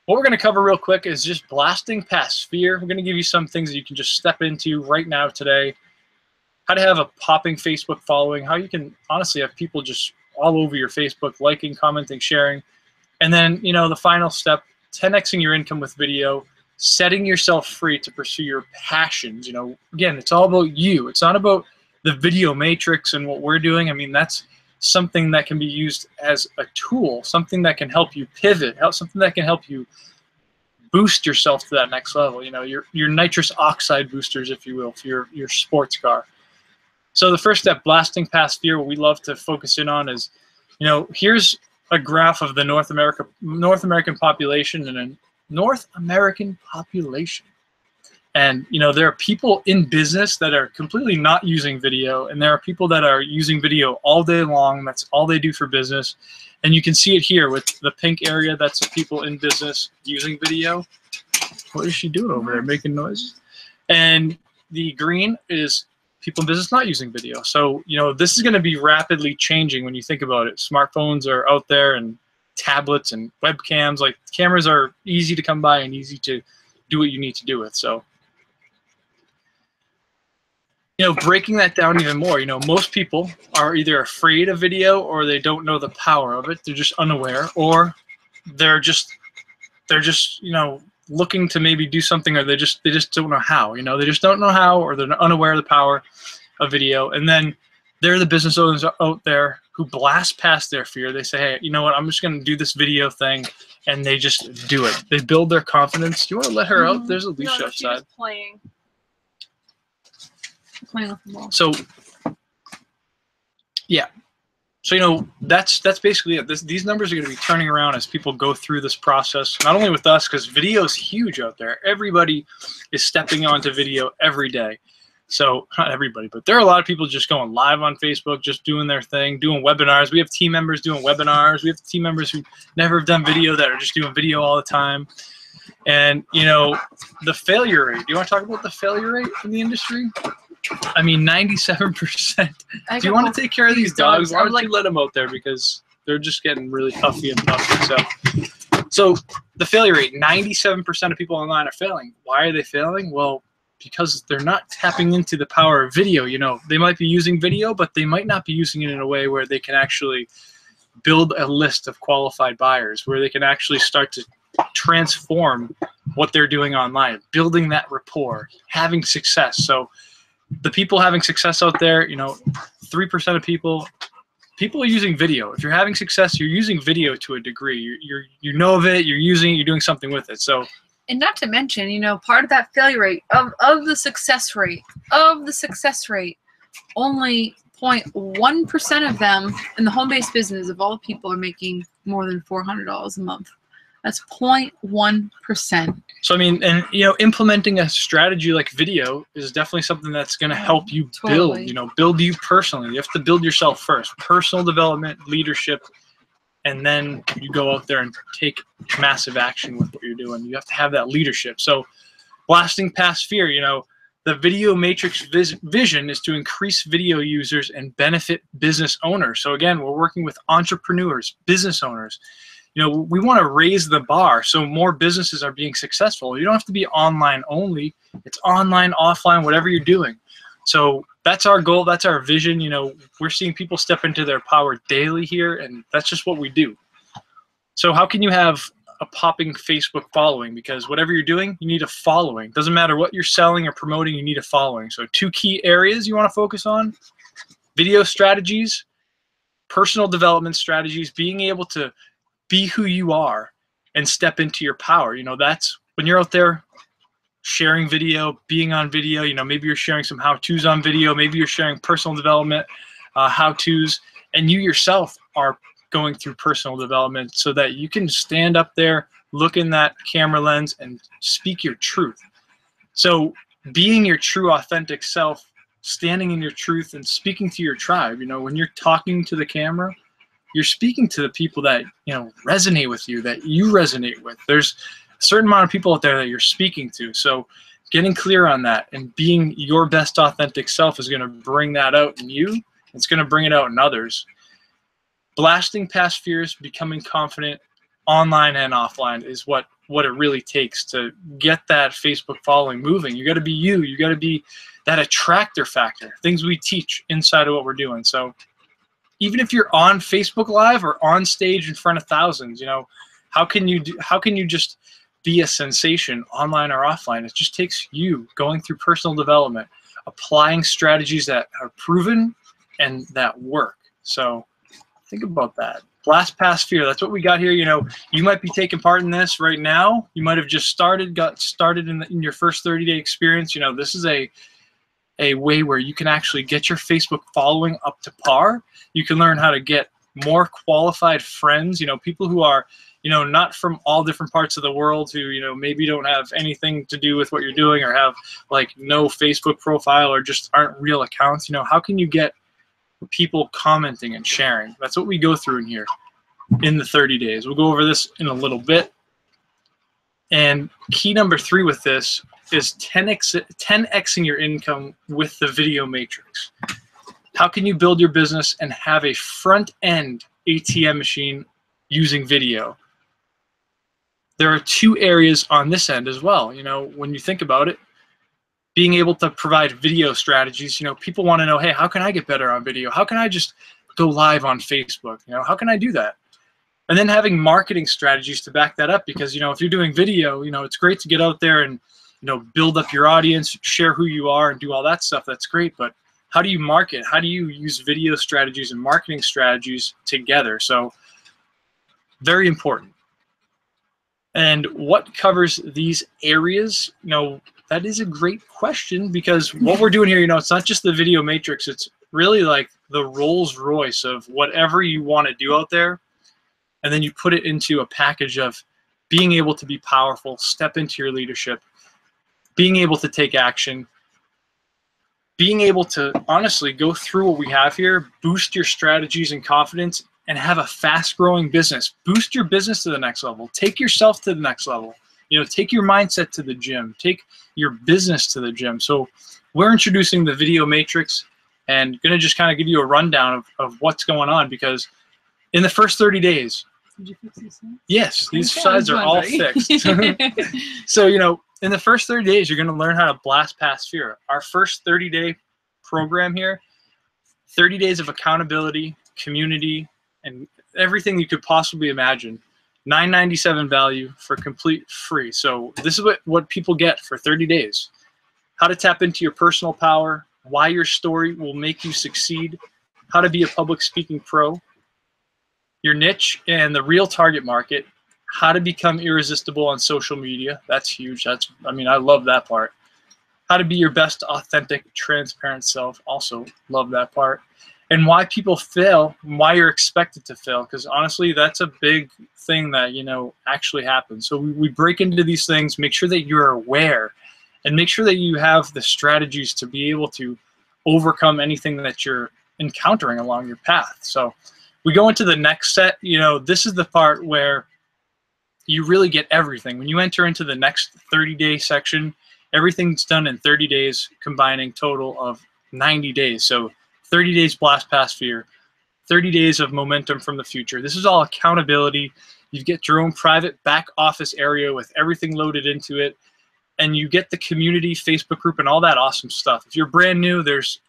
Speaker 1: What we're going to cover real quick is just blasting past fear. We're going to give you some things that you can just step into right now today. How to have a popping Facebook following. How you can honestly have people just all over your Facebook, liking, commenting, sharing. And then, you know, the final step, 10xing your income with video, setting yourself free to pursue your passions. You know, again, it's all about you. It's not about the video matrix and what we're doing. I mean, that's something that can be used as a tool, something that can help you pivot, something that can help you boost yourself to that next level. You know, your nitrous oxide boosters, if you will, for your sports car. So the first step, blasting past fear, what we love to focus in on is, you know, here's a graph of the North American population and a North American population. And, you know, there are people in business that are completely not using video, and there are people that are using video all day long. That's all they do for business. And you can see it here with the pink area. That's the people in business using video. What is she doing over there? Making noise. And the green is people in business not using video. So, you know, this is going to be rapidly changing when you think about it. Smartphones are out there, and tablets and webcams. Like, cameras are easy to come by and easy to do what you need to do with. So, you know, breaking that down even more, you know, most people are either afraid of video or they don't know the power of it. They're just unaware, or they're just, you know, looking to maybe do something, or they just don't know how, you know, they just don't know how, or they're unaware of the power of video. And then there are the business owners out there who blast past their fear. They say, hey, you know what, I'm just going to do this video thing. And they just do it. They build their confidence. Do you want to let her out? There's Alicia outside.
Speaker 2: She's playing. playing with the ball.
Speaker 1: So, yeah. So, you know, that's basically it. These numbers are going to be turning around as people go through this process, not only with us, because video is huge out there. Everybody is stepping onto video every day. So, not everybody, but there are a lot of people just going live on Facebook, just doing their thing, doing webinars. We have team members doing webinars. We have team members who never have done video that are just doing video all the time. And, you know, the failure rate. Do you want to talk about the failure rate in the industry? I mean, 97%. Do you want to take care of these dogs? Why don't you let them out there, because they're just getting really puffy and puffy. So the failure rate, 97% of people online are failing. Why are they failing? Well, because they're not tapping into the power of video. You know, they might be using video, but they might not be using it in a way where they can actually build a list of qualified buyers, where they can actually start to transform what they're doing online, building that rapport, having success. So the people having success out there, you know, 3% of people are using video. If you're having success, you're using video to a degree. You know of it, you're using it, you're doing something with it. So,
Speaker 2: and not to mention, you know, part of that failure rate of the success rate, only 0.1% of them in the home-based business of all people are making more than $400 a month. That's 0.1%.
Speaker 1: So, I mean, and, you know, implementing a strategy like video is definitely something that's going to help you build, you know, build you personally. You have to build yourself first. Personal development, leadership, and then you go out there and take massive action with what you're doing. You have to have that leadership. So, blasting past fear, you know, the video matrix vision is to increase video users and benefit business owners. So, again, we're working with entrepreneurs, business owners. You know, we want to raise the bar so more businesses are being successful. You don't have to be online only. It's online, offline, whatever you're doing. So that's our goal. That's our vision. You know, we're seeing people step into their power daily here, and that's just what we do. So how can you have a popping Facebook following? Because whatever you're doing, you need a following. Doesn't matter what you're selling or promoting, you need a following. So 2 key areas you want to focus on: video strategies, personal development strategies, being able to be who you are and step into your power. You know, that's when you're out there sharing video, being on video. You know, maybe you're sharing some how-tos on video, maybe you're sharing personal development how-tos, and you yourself are going through personal development so that you can stand up there, look in that camera lens, and speak your truth. So being your true authentic self, standing in your truth and speaking to your tribe. You know, when you're talking to the camera, you're speaking to the people that, you know, resonate with you, that you resonate with. There's a certain amount of people out there that you're speaking to. So getting clear on that and being your best authentic self is going to bring that out in you. It's going to bring it out in others. Blasting past fears, becoming confident online and offline is what it really takes to get that Facebook following moving. You got to be you. You got to be that attractor factor, things we teach inside of what we're doing. So even if you're on Facebook Live or on stage in front of thousands, you know, how can you just be a sensation online or offline? It just takes you going through personal development, applying strategies that are proven and that work. So think about that. Blast past fear. That's what we got here. You know, you might be taking part in this right now. You might have just got started in your first 30-day experience. You know, this is a way where you can actually get your Facebook following up to par. You can learn how to get more qualified friends, you know, people who are, you know, not from all different parts of the world, who, you know, maybe don't have anything to do with what you're doing or have like no Facebook profile or just aren't real accounts. You know, how can you get people commenting and sharing? That's what we go through in here in the 30 days. We'll go over this in a little bit. And key number 3 with this is 10xing your income with the video matrix. How can you build your business and have a front-end ATM machine using video? There are 2 areas on this end as well. You know, when you think about it, being able to provide video strategies, you know, people want to know, hey, how can I get better on video? How can I just go live on Facebook? You know, how can I do that? And then having marketing strategies to back that up, because, you know, if you're doing video, you know, it's great to get out there and, you know, build up your audience, share who you are, and do all that stuff. That's great. But how do you market? How do you use video strategies and marketing strategies together? So very important. And what covers these areas, you know, that is a great question, because what we're doing here, you know, it's not just the video matrix. It's really like the Rolls Royce of whatever you want to do out there. And then you put it into a package of being able to be powerful, step into your leadership, being able to take action, being able to honestly go through what we have here, boost your strategies and confidence, and have a fast-growing business. Boost your business to the next level. Take yourself to the next level. You know, take your mindset to the gym. Take your business to the gym. So we're introducing the video matrix and going to just kind of give you a rundown of what's going on, because in the first 30 days,
Speaker 2: did you fix these things?
Speaker 1: Yes, these sides are all fixed. So, you know, in the first 30 days, you're going to learn how to blast past fear. Our first 30-day program here, 30 days of accountability, community, and everything you could possibly imagine. $9.97 value for complete free. So this is what people get for 30 days. How to tap into your personal power, why your story will make you succeed, how to be a public speaking pro, your niche and the real target market, how to become irresistible on social media. That's huge. I mean, I love that part. How to be your best, authentic, transparent self. Also love that part. And why people fail, why you're expected to fail. Because honestly, that's a big thing that, you know, actually happens. So we break into these things, make sure that you're aware, and make sure that you have the strategies to be able to overcome anything that you're encountering along your path. So we go into the next set. You know, this is the part where you really get everything. When you enter into the next 30-day section, everything's done in 30 days, combining total of 90 days. So 30 days blast past fear, 30 days of momentum from the future. This is all accountability. You get your own private back office area with everything loaded into it, and you get the community Facebook group and all that awesome stuff. If you're brand new, there's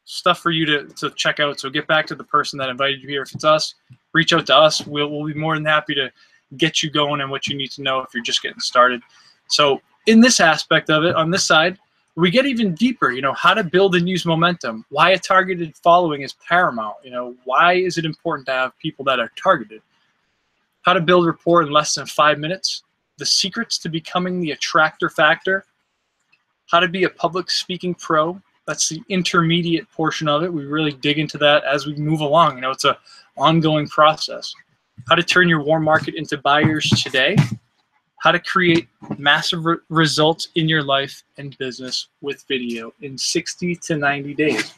Speaker 1: stuff for you to check out. So get back to the person that invited you here. If it's us, reach out to us. We'll be more than happy to get you going and what you need to know if you're just getting started. So in this aspect of it, on this side, we get even deeper, you know, how to build and use momentum, why a targeted following is paramount, you know, why is it important to have people that are targeted, how to build rapport in less than 5 minutes, the secrets to becoming the attractor factor, how to be a public speaking pro. That's the intermediate portion of it. We really dig into that as we move along. You know, it's an ongoing process. How to turn your warm market into buyers today. How to create massive results in your life and business with video in 60 to 90 days.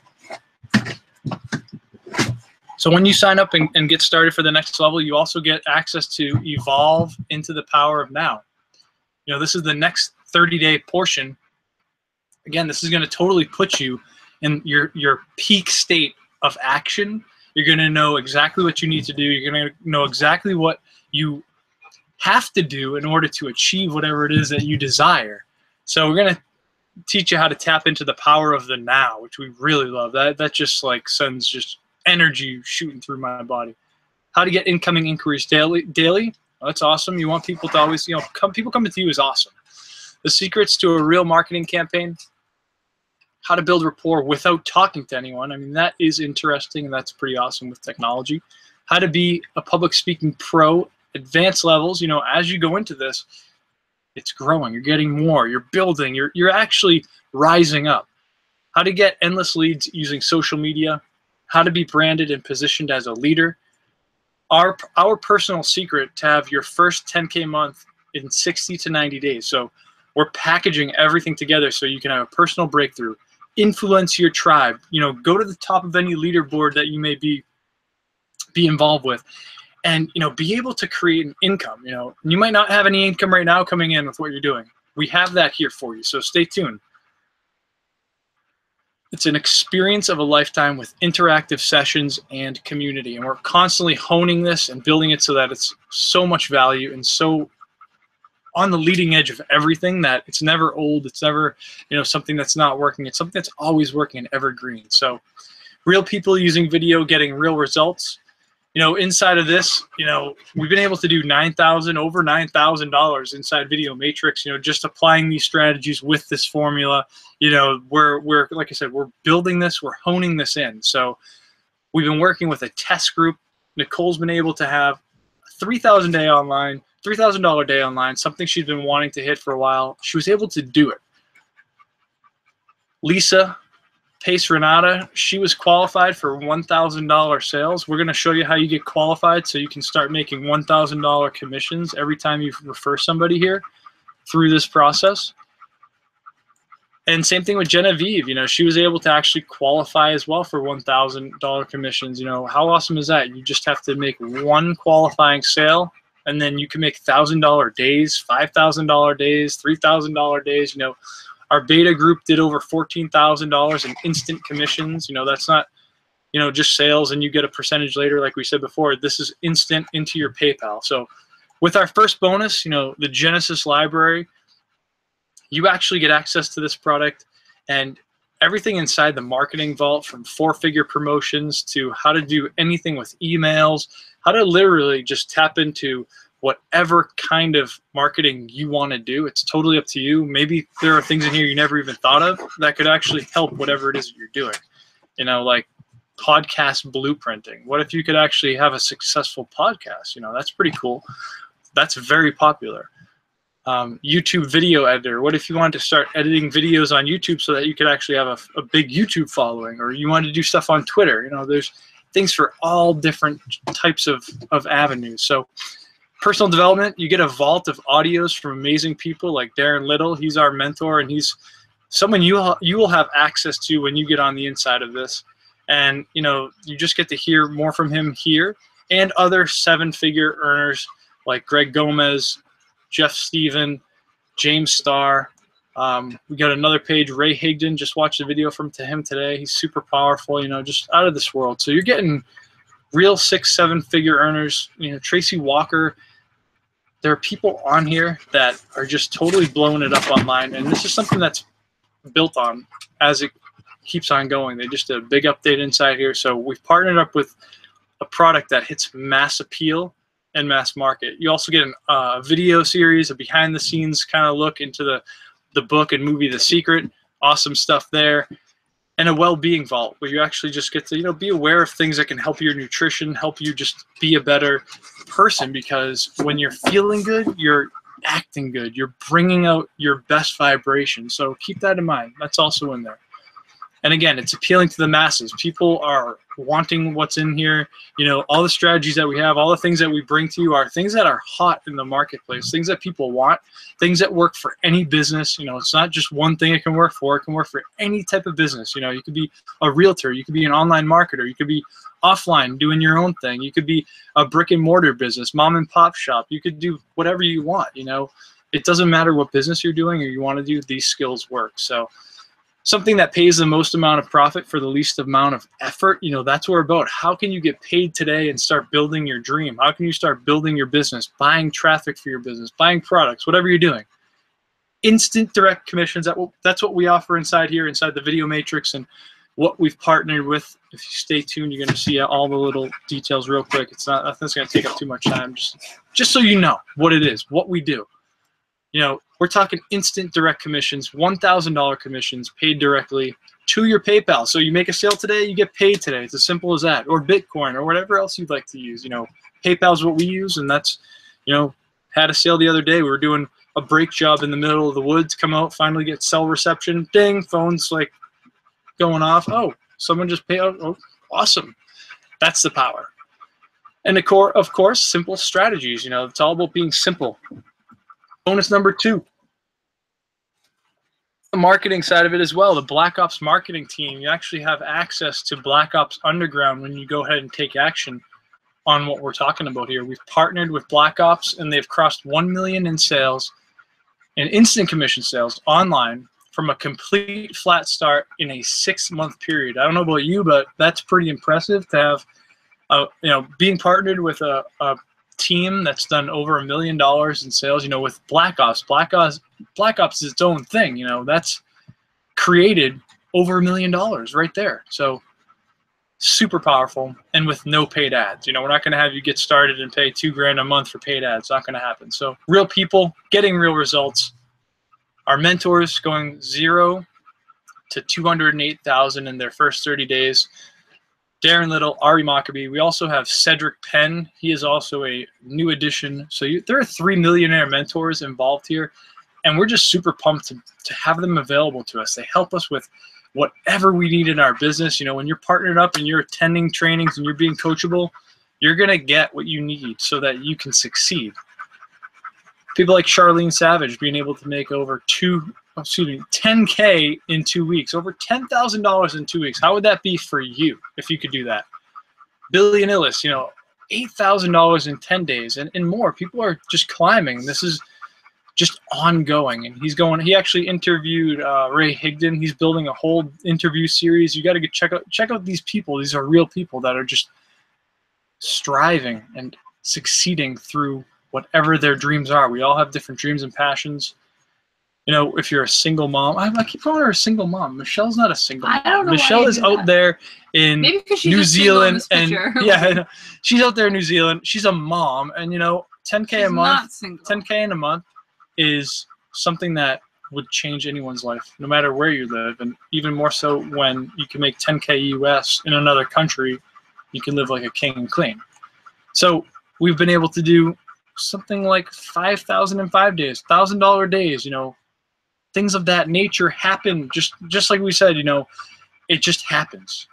Speaker 1: So when you sign up and get started for the next level, you also get access to evolve into the power of now. You know, this is the next 30-day portion. Again, this is going to totally put you in your peak state of action. You're going to know exactly what you need to do. You're going to know exactly what you have to do in order to achieve whatever it is that you desire. So we're going to teach you how to tap into the power of the now, which we really love. That just like sends just energy shooting through my body. How to get incoming inquiries daily. Well, that's awesome. You want people to always, you know, people coming to you is awesome. The secrets to a real marketing campaign. How to build rapport without talking to anyone. I mean, that is interesting, and that's pretty awesome with technology. How to be a public speaking pro, advanced levels. You know, as you go into this, it's growing. You're getting more. You're building. You're actually rising up. How to get endless leads using social media. How to be branded and positioned as a leader. Our personal secret to have your first 10K month in 60 to 90 days. So we're packaging everything together so you can have a personal breakthrough. Influence your tribe. You know, go to the top of any leaderboard that you may be involved with, and you know, be able to create an income. You know, you might not have any income right now coming in with what you're doing. We have that here for you, so stay tuned. It's an experience of a lifetime with interactive sessions and community, and we're constantly honing this and building it so that it's so much value and so on the leading edge of everything that it's never old. It's never, you know, something that's not working. It's something that's always working and evergreen. So real people using video, getting real results. You know, inside of this, you know, we've been able to do over $9,000 inside Video Matrix, you know, just applying these strategies with this formula. You know, we're like I said, we're building this, we're honing this in. So we've been working with a test group. Nicole's been able to have $3,000 day online, $3,000 day online, something she's been wanting to hit for a while. She was able to do it. Lisa Pace Renata, she was qualified for $1,000 sales. We're going to show you how you get qualified so you can start making $1,000 commissions every time you refer somebody here through this process. And same thing with Genevieve. You know, she was able to actually qualify as well for $1,000 commissions. You know, how awesome is that? You just have to make one qualifying sale, and then you can make $1,000 days, $5,000 days, $3,000 days. You know, our beta group did over $14,000 in instant commissions. You know, that's not, you know, just sales and you get a percentage later, like we said before. This is instant into your PayPal. So with our first bonus, you know, the Genesis library, you actually get access to this product and everything inside the marketing vault, from 4-figure promotions to how to do anything with emails, how to literally just tap into whatever kind of marketing you want to do. It's totally up to you. Maybe there are things in here you never even thought of that could actually help whatever it is that you're doing. You know, like podcast blueprinting. What if you could actually have a successful podcast? You know, that's pretty cool. That's very popular. YouTube video editor. What if you wanted to start editing videos on YouTube so that you could actually have a big YouTube following, or you wanted to do stuff on Twitter? You know, there's things for all different types of avenues. So personal development, you get a vault of audios from amazing people like Darren Little. He's our mentor, and he's someone you will have access to when you get on the inside of this. And, you know, you just get to hear more from him here and other 7-figure earners like Greg Gomez, Jeff Steven, James Starr. We got another page, Ray Higdon. Just watched a video from him today. He's super powerful, you know, just out of this world. So you're getting real 6-7-figure earners. You know, Tracy Walker. There are people on here that are just totally blowing it up online, and this is something that's built on as it keeps on going. They just did a big update inside here. So we've partnered up with a product that hits mass appeal and mass market. You also get a video series, a behind-the-scenes kind of look into the book and movie The Secret. Awesome stuff there. And a well-being vault where you actually just get to, you know, be aware of things that can help your nutrition, help you just be a better person, because when you're feeling good, you're acting good. You're bringing out your best vibration. So keep that in mind. That's also in there. And again, it's appealing to the masses. People are wanting what's in here. You know, all the strategies that we have, all the things that we bring to you are things that are hot in the marketplace, things that people want, things that work for any business. You know, it's not just one thing it can work for. It can work for any type of business. You know, you could be a realtor. You could be an online marketer. You could be offline doing your own thing. You could be a brick and mortar business, mom and pop shop. You could do whatever you want. You know, it doesn't matter what business you're doing or you want to do, these skills work. So something that pays the most amount of profit for the least amount of effort, you know, that's what we're about. How can you get paid today and start building your dream? How can you start building your business, buying traffic for your business, buying products, whatever you're doing? Instant direct commissions, that's what we offer inside here, inside the video matrix, and what we've partnered with. If you stay tuned, you're going to see all the little details real quick. It's not, nothing's going to take up too much time, just so you know what it is, what we do. You know, we're talking instant direct commissions, $1,000 commissions paid directly to your PayPal. So you make a sale today, you get paid today. It's as simple as that. Or Bitcoin or whatever else you'd like to use. You know, PayPal is what we use, and that's, you know, had a sale the other day. We were doing a brake job in the middle of the woods, come out, finally get cell reception. Ding, phone's like going off. Oh, someone just paid out. Oh, awesome. That's the power. And of course, simple strategies. You know, it's all about being simple. Bonus number 2, the marketing side of it as well. The Black Ops marketing team, you actually have access to Black Ops Underground when you go ahead and take action on what we're talking about here. We've partnered with Black Ops, and they've crossed 1 million in sales and instant commission sales online from a complete flat start in a 6-month period. I don't know about you, but that's pretty impressive to have, you know, being partnered with a team that's done over $1 million in sales. You know, with Black Ops is its own thing. You know, that's created over $1 million right there. So super powerful, and with no paid ads. You know, we're not going to have you get started and pay $2,000 a month for paid ads. Not going to happen. So real people getting real results. Our mentors going 0 to 208,000 in their first 30 days. Darren Little, Ari Maccabee. We also have Cedric Penn. He is also a new addition. So there are 3 millionaire mentors involved here. And we're just super pumped to have them available to us. They help us with whatever we need in our business. You know, when you're partnered up and you're attending trainings and you're being coachable, you're going to get what you need so that you can succeed. People like Charlene Savage being able to make over 10K in 2 weeks, over $10,000 in 2 weeks. How would that be for you if you could do that? Billy and Illis, you know, $8,000 in 10 days and more. People are just climbing. This is just ongoing. And he actually interviewed Ray Higdon. He's building a whole interview series. You got to check out these people. These are real people that are just striving and succeeding through whatever their dreams are. We all have different dreams and passions. You know, if you're a single mom, I keep calling her a single mom. Michelle's not a single mom.
Speaker 2: I don't know.
Speaker 1: Michelle is out there in New Zealand, and yeah, she's out there in New Zealand. She's a mom, and you know, 10K a month, 10K in a month is something that would change anyone's life, no matter where you live, and even more so when you can make 10K US in another country, you can live like a king and queen. So we've been able to do something like 5,000 in 5 days, $1,000 days, you know. Things of that nature happen just like we said, you know, it just happens.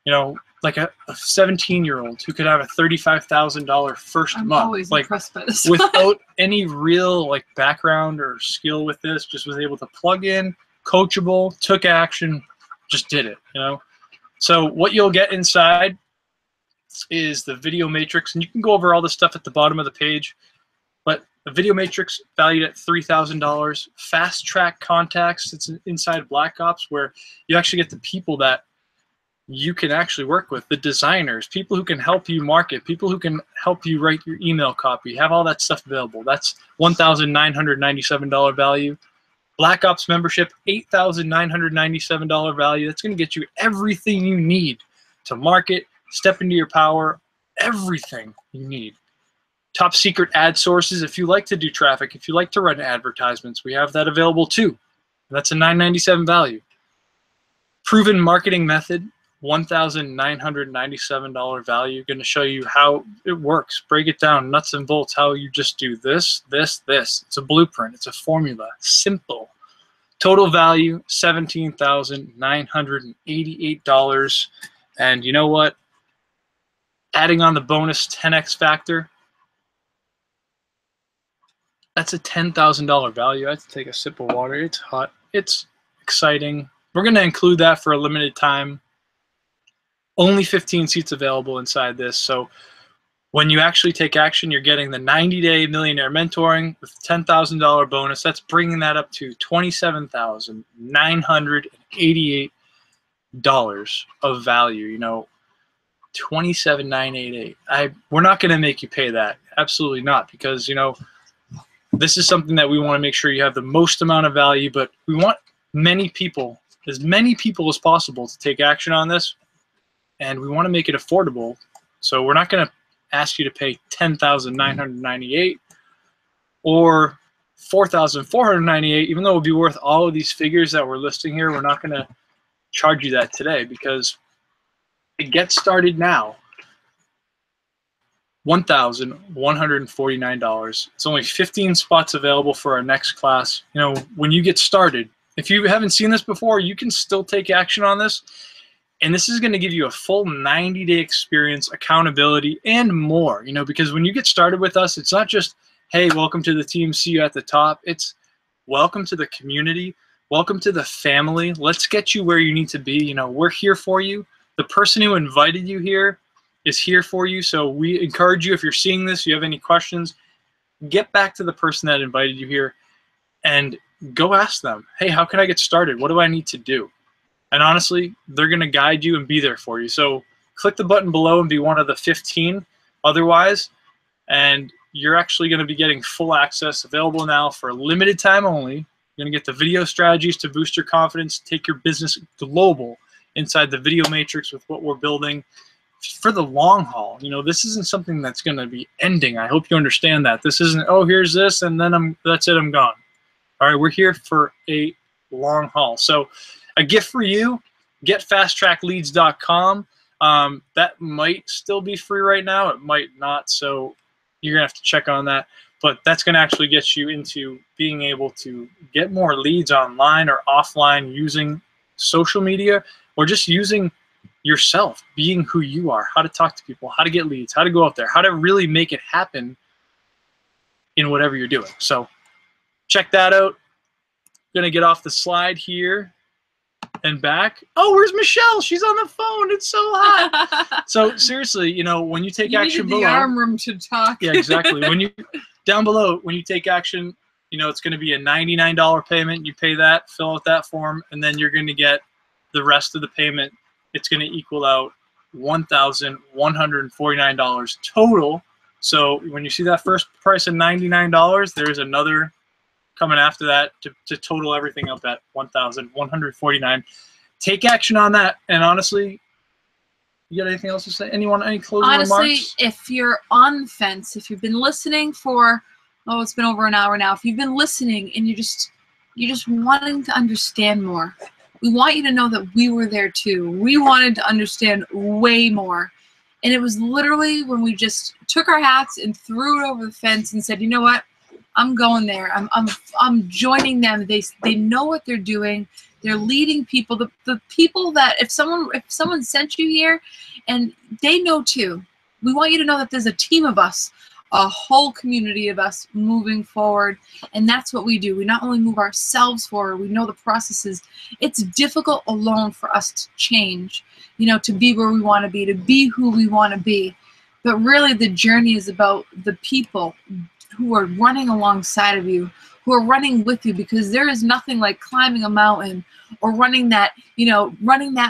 Speaker 1: You know, like a 17-year-old who could have a $35,000 first month. I'm
Speaker 2: always impressed by this.
Speaker 1: Without any real like background or skill with this, just was able to plug in, coachable, took action, just did it, you know. So what you'll get inside is the video matrix, and you can go over all the stuff at the bottom of the page. But the video matrix valued at $3,000. Fast track contacts. It's inside Black Ops where you actually get the people that you can actually work with, the designers, people who can help you market, people who can help you write your email copy, have all that stuff available. That's $1,997 value. Black Ops membership, $8,997 value. That's going to get you everything you need to market, step into your power, everything you need. Top secret ad sources. If you like to do traffic, if you like to run advertisements, we have that available too. That's a $997 value. Proven marketing method, $1,997 value. Going to show you how it works. Break it down, nuts and bolts, how you just do this, this, this. It's a blueprint. It's a formula. Simple. Total value, $17,988. And you know what? Adding on the bonus 10x factor, that's a $10,000 value. I have to take a sip of water. It's hot. It's exciting. We're going to include that for a limited time. Only 15 seats available inside this. So when you actually take action, you're getting the 90-day millionaire mentoring with $10,000 bonus. That's bringing that up to $27,988 of value. You know, $27,988. We're not going to make you pay that. Absolutely not, because, you know, this is something that we want to make sure you have the most amount of value, but we want many people, as many people as possible, to take action on this, and we want to make it affordable. So we're not going to ask you to pay $10,998 or $4,498, even though it would be worth all of these figures that we're listing here. We're not going to charge you that today because it gets started now. $1,149. It's only 15 spots available for our next class. You know, when you get started, if you haven't seen this before, you can still take action on this. And this is going to give you a full 90-day experience, accountability, and more. You know, because when you get started with us, it's not just, hey, welcome to the team, see you at the top. It's welcome to the community, welcome to the family. Let's get you where you need to be. You know, we're here for you. The person who invited you here is here for you. So we encourage you, if you're seeing this, you have any questions, get back to the person that invited you here and go ask them, hey, how can I get started? What do I need to do? And honestly, they're going to guide you and be there for you. So click the button below and be one of the 15 otherwise, and you're actually going to be getting full access, available now for a limited time only. You're going to get the video strategies to boost your confidence, take your business global inside the video matrix with what we're building for the long haul. You know, this isn't something that's going to be ending. I hope you understand that. This isn't, oh, here's this, and then that's it, I'm gone. All right, we're here for a long haul. So a gift for you, getfasttrackleads.com. That might still be free right now. It might not, so you're going to have to check on that. but that's going to actually get you into being able to get more leads online or offline using social media, or just using yourself, being who you are, how to talk to people, how to get leads, how to go out there, how to really make it happen in whatever you're doing. So check that out. Going to get off the slide here and back. Oh, where's Michelle? She's on the phone. It's so hot. So seriously, you know, when you take action below,
Speaker 2: the arm room to talk.
Speaker 1: Yeah, exactly. When you down below, when you take action, you know, it's going to be a $99 payment. You pay that, fill out that form, and then you're going to get the rest of the payment. It's going to equal out $1,149 total. So when you see that first price of $99, there's another coming after that to total everything up at $1,149. Take action on that. And honestly, you got anything else to say? Anyone, any closing remarks?
Speaker 2: Honestly, if you're on the fence, if you've been listening for, oh, it's been over an hour now. If you've been listening and you're just wanting to understand more, we want you to know that we were there too. We wanted to understand way more. And it was literally when we just took our hats and threw it over the fence and said, you know what? I'm going there. I'm joining them. They know what they're doing. They're leading people. The people that if someone sent you here, and they know too. We want you to know that there's a team of us, a whole community of us moving forward, and that's what we do. We not only move ourselves forward. We know the processes. It's difficult alone for us to change, you know, to be where we want to be who we want to be. But really, the journey is about the people who are running alongside of you, who are running with you, because there is nothing like climbing a mountain or running that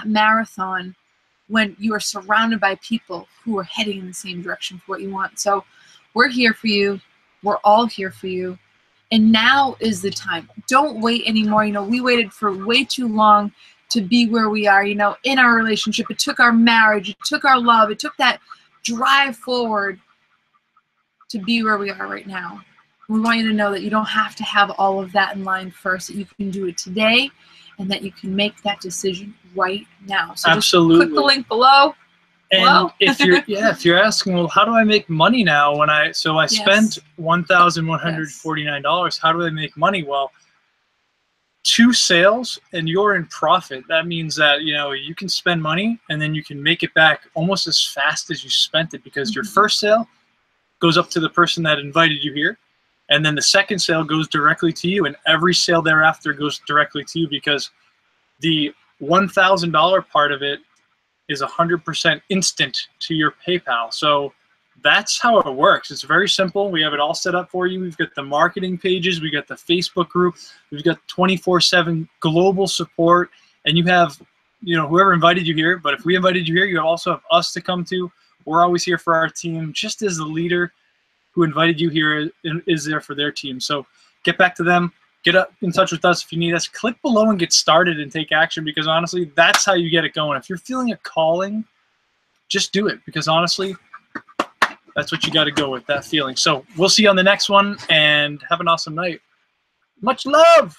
Speaker 2: marathon when you are surrounded by people who are heading in the same direction for what you want. So we're here for you. We're all here for you. And now is the time. Don't wait anymore. You know, we waited for way too long to be where we are, you know, in our relationship. It took our marriage. It took our love. It took that drive forward to be where we are right now. We want you to know that you don't have to have all of that in line first, that you can do it today and that you can make that decision right now. So
Speaker 1: absolutely.
Speaker 2: Just click the link below.
Speaker 1: And if you're asking, well, how do I make money now when I spent $1,149, how do I make money? Well, 2 sales and you're in profit. That means that, you know, you can spend money and then you can make it back almost as fast as you spent it, because your first sale goes up to the person that invited you here, and then the second sale goes directly to you, and every sale thereafter goes directly to you, because the $1,000 part of it is 100% instant to your PayPal. So that's how it works. It's very simple. We have it all set up for you. We've got the marketing pages, we got the Facebook group, we've got 24/7 global support, and you have, you know, whoever invited you here. But if we invited you here, you also have us to come to. We're always here for our team, just as the leader who invited you here is there for their team. So get back to them. Get up in touch with us if you need us. Click below and get started and take action, because honestly, that's how you get it going. If you're feeling a calling, just do it, because honestly, that's what you got to go with, that feeling. So we'll see you on the next one, and have an awesome night. Much love.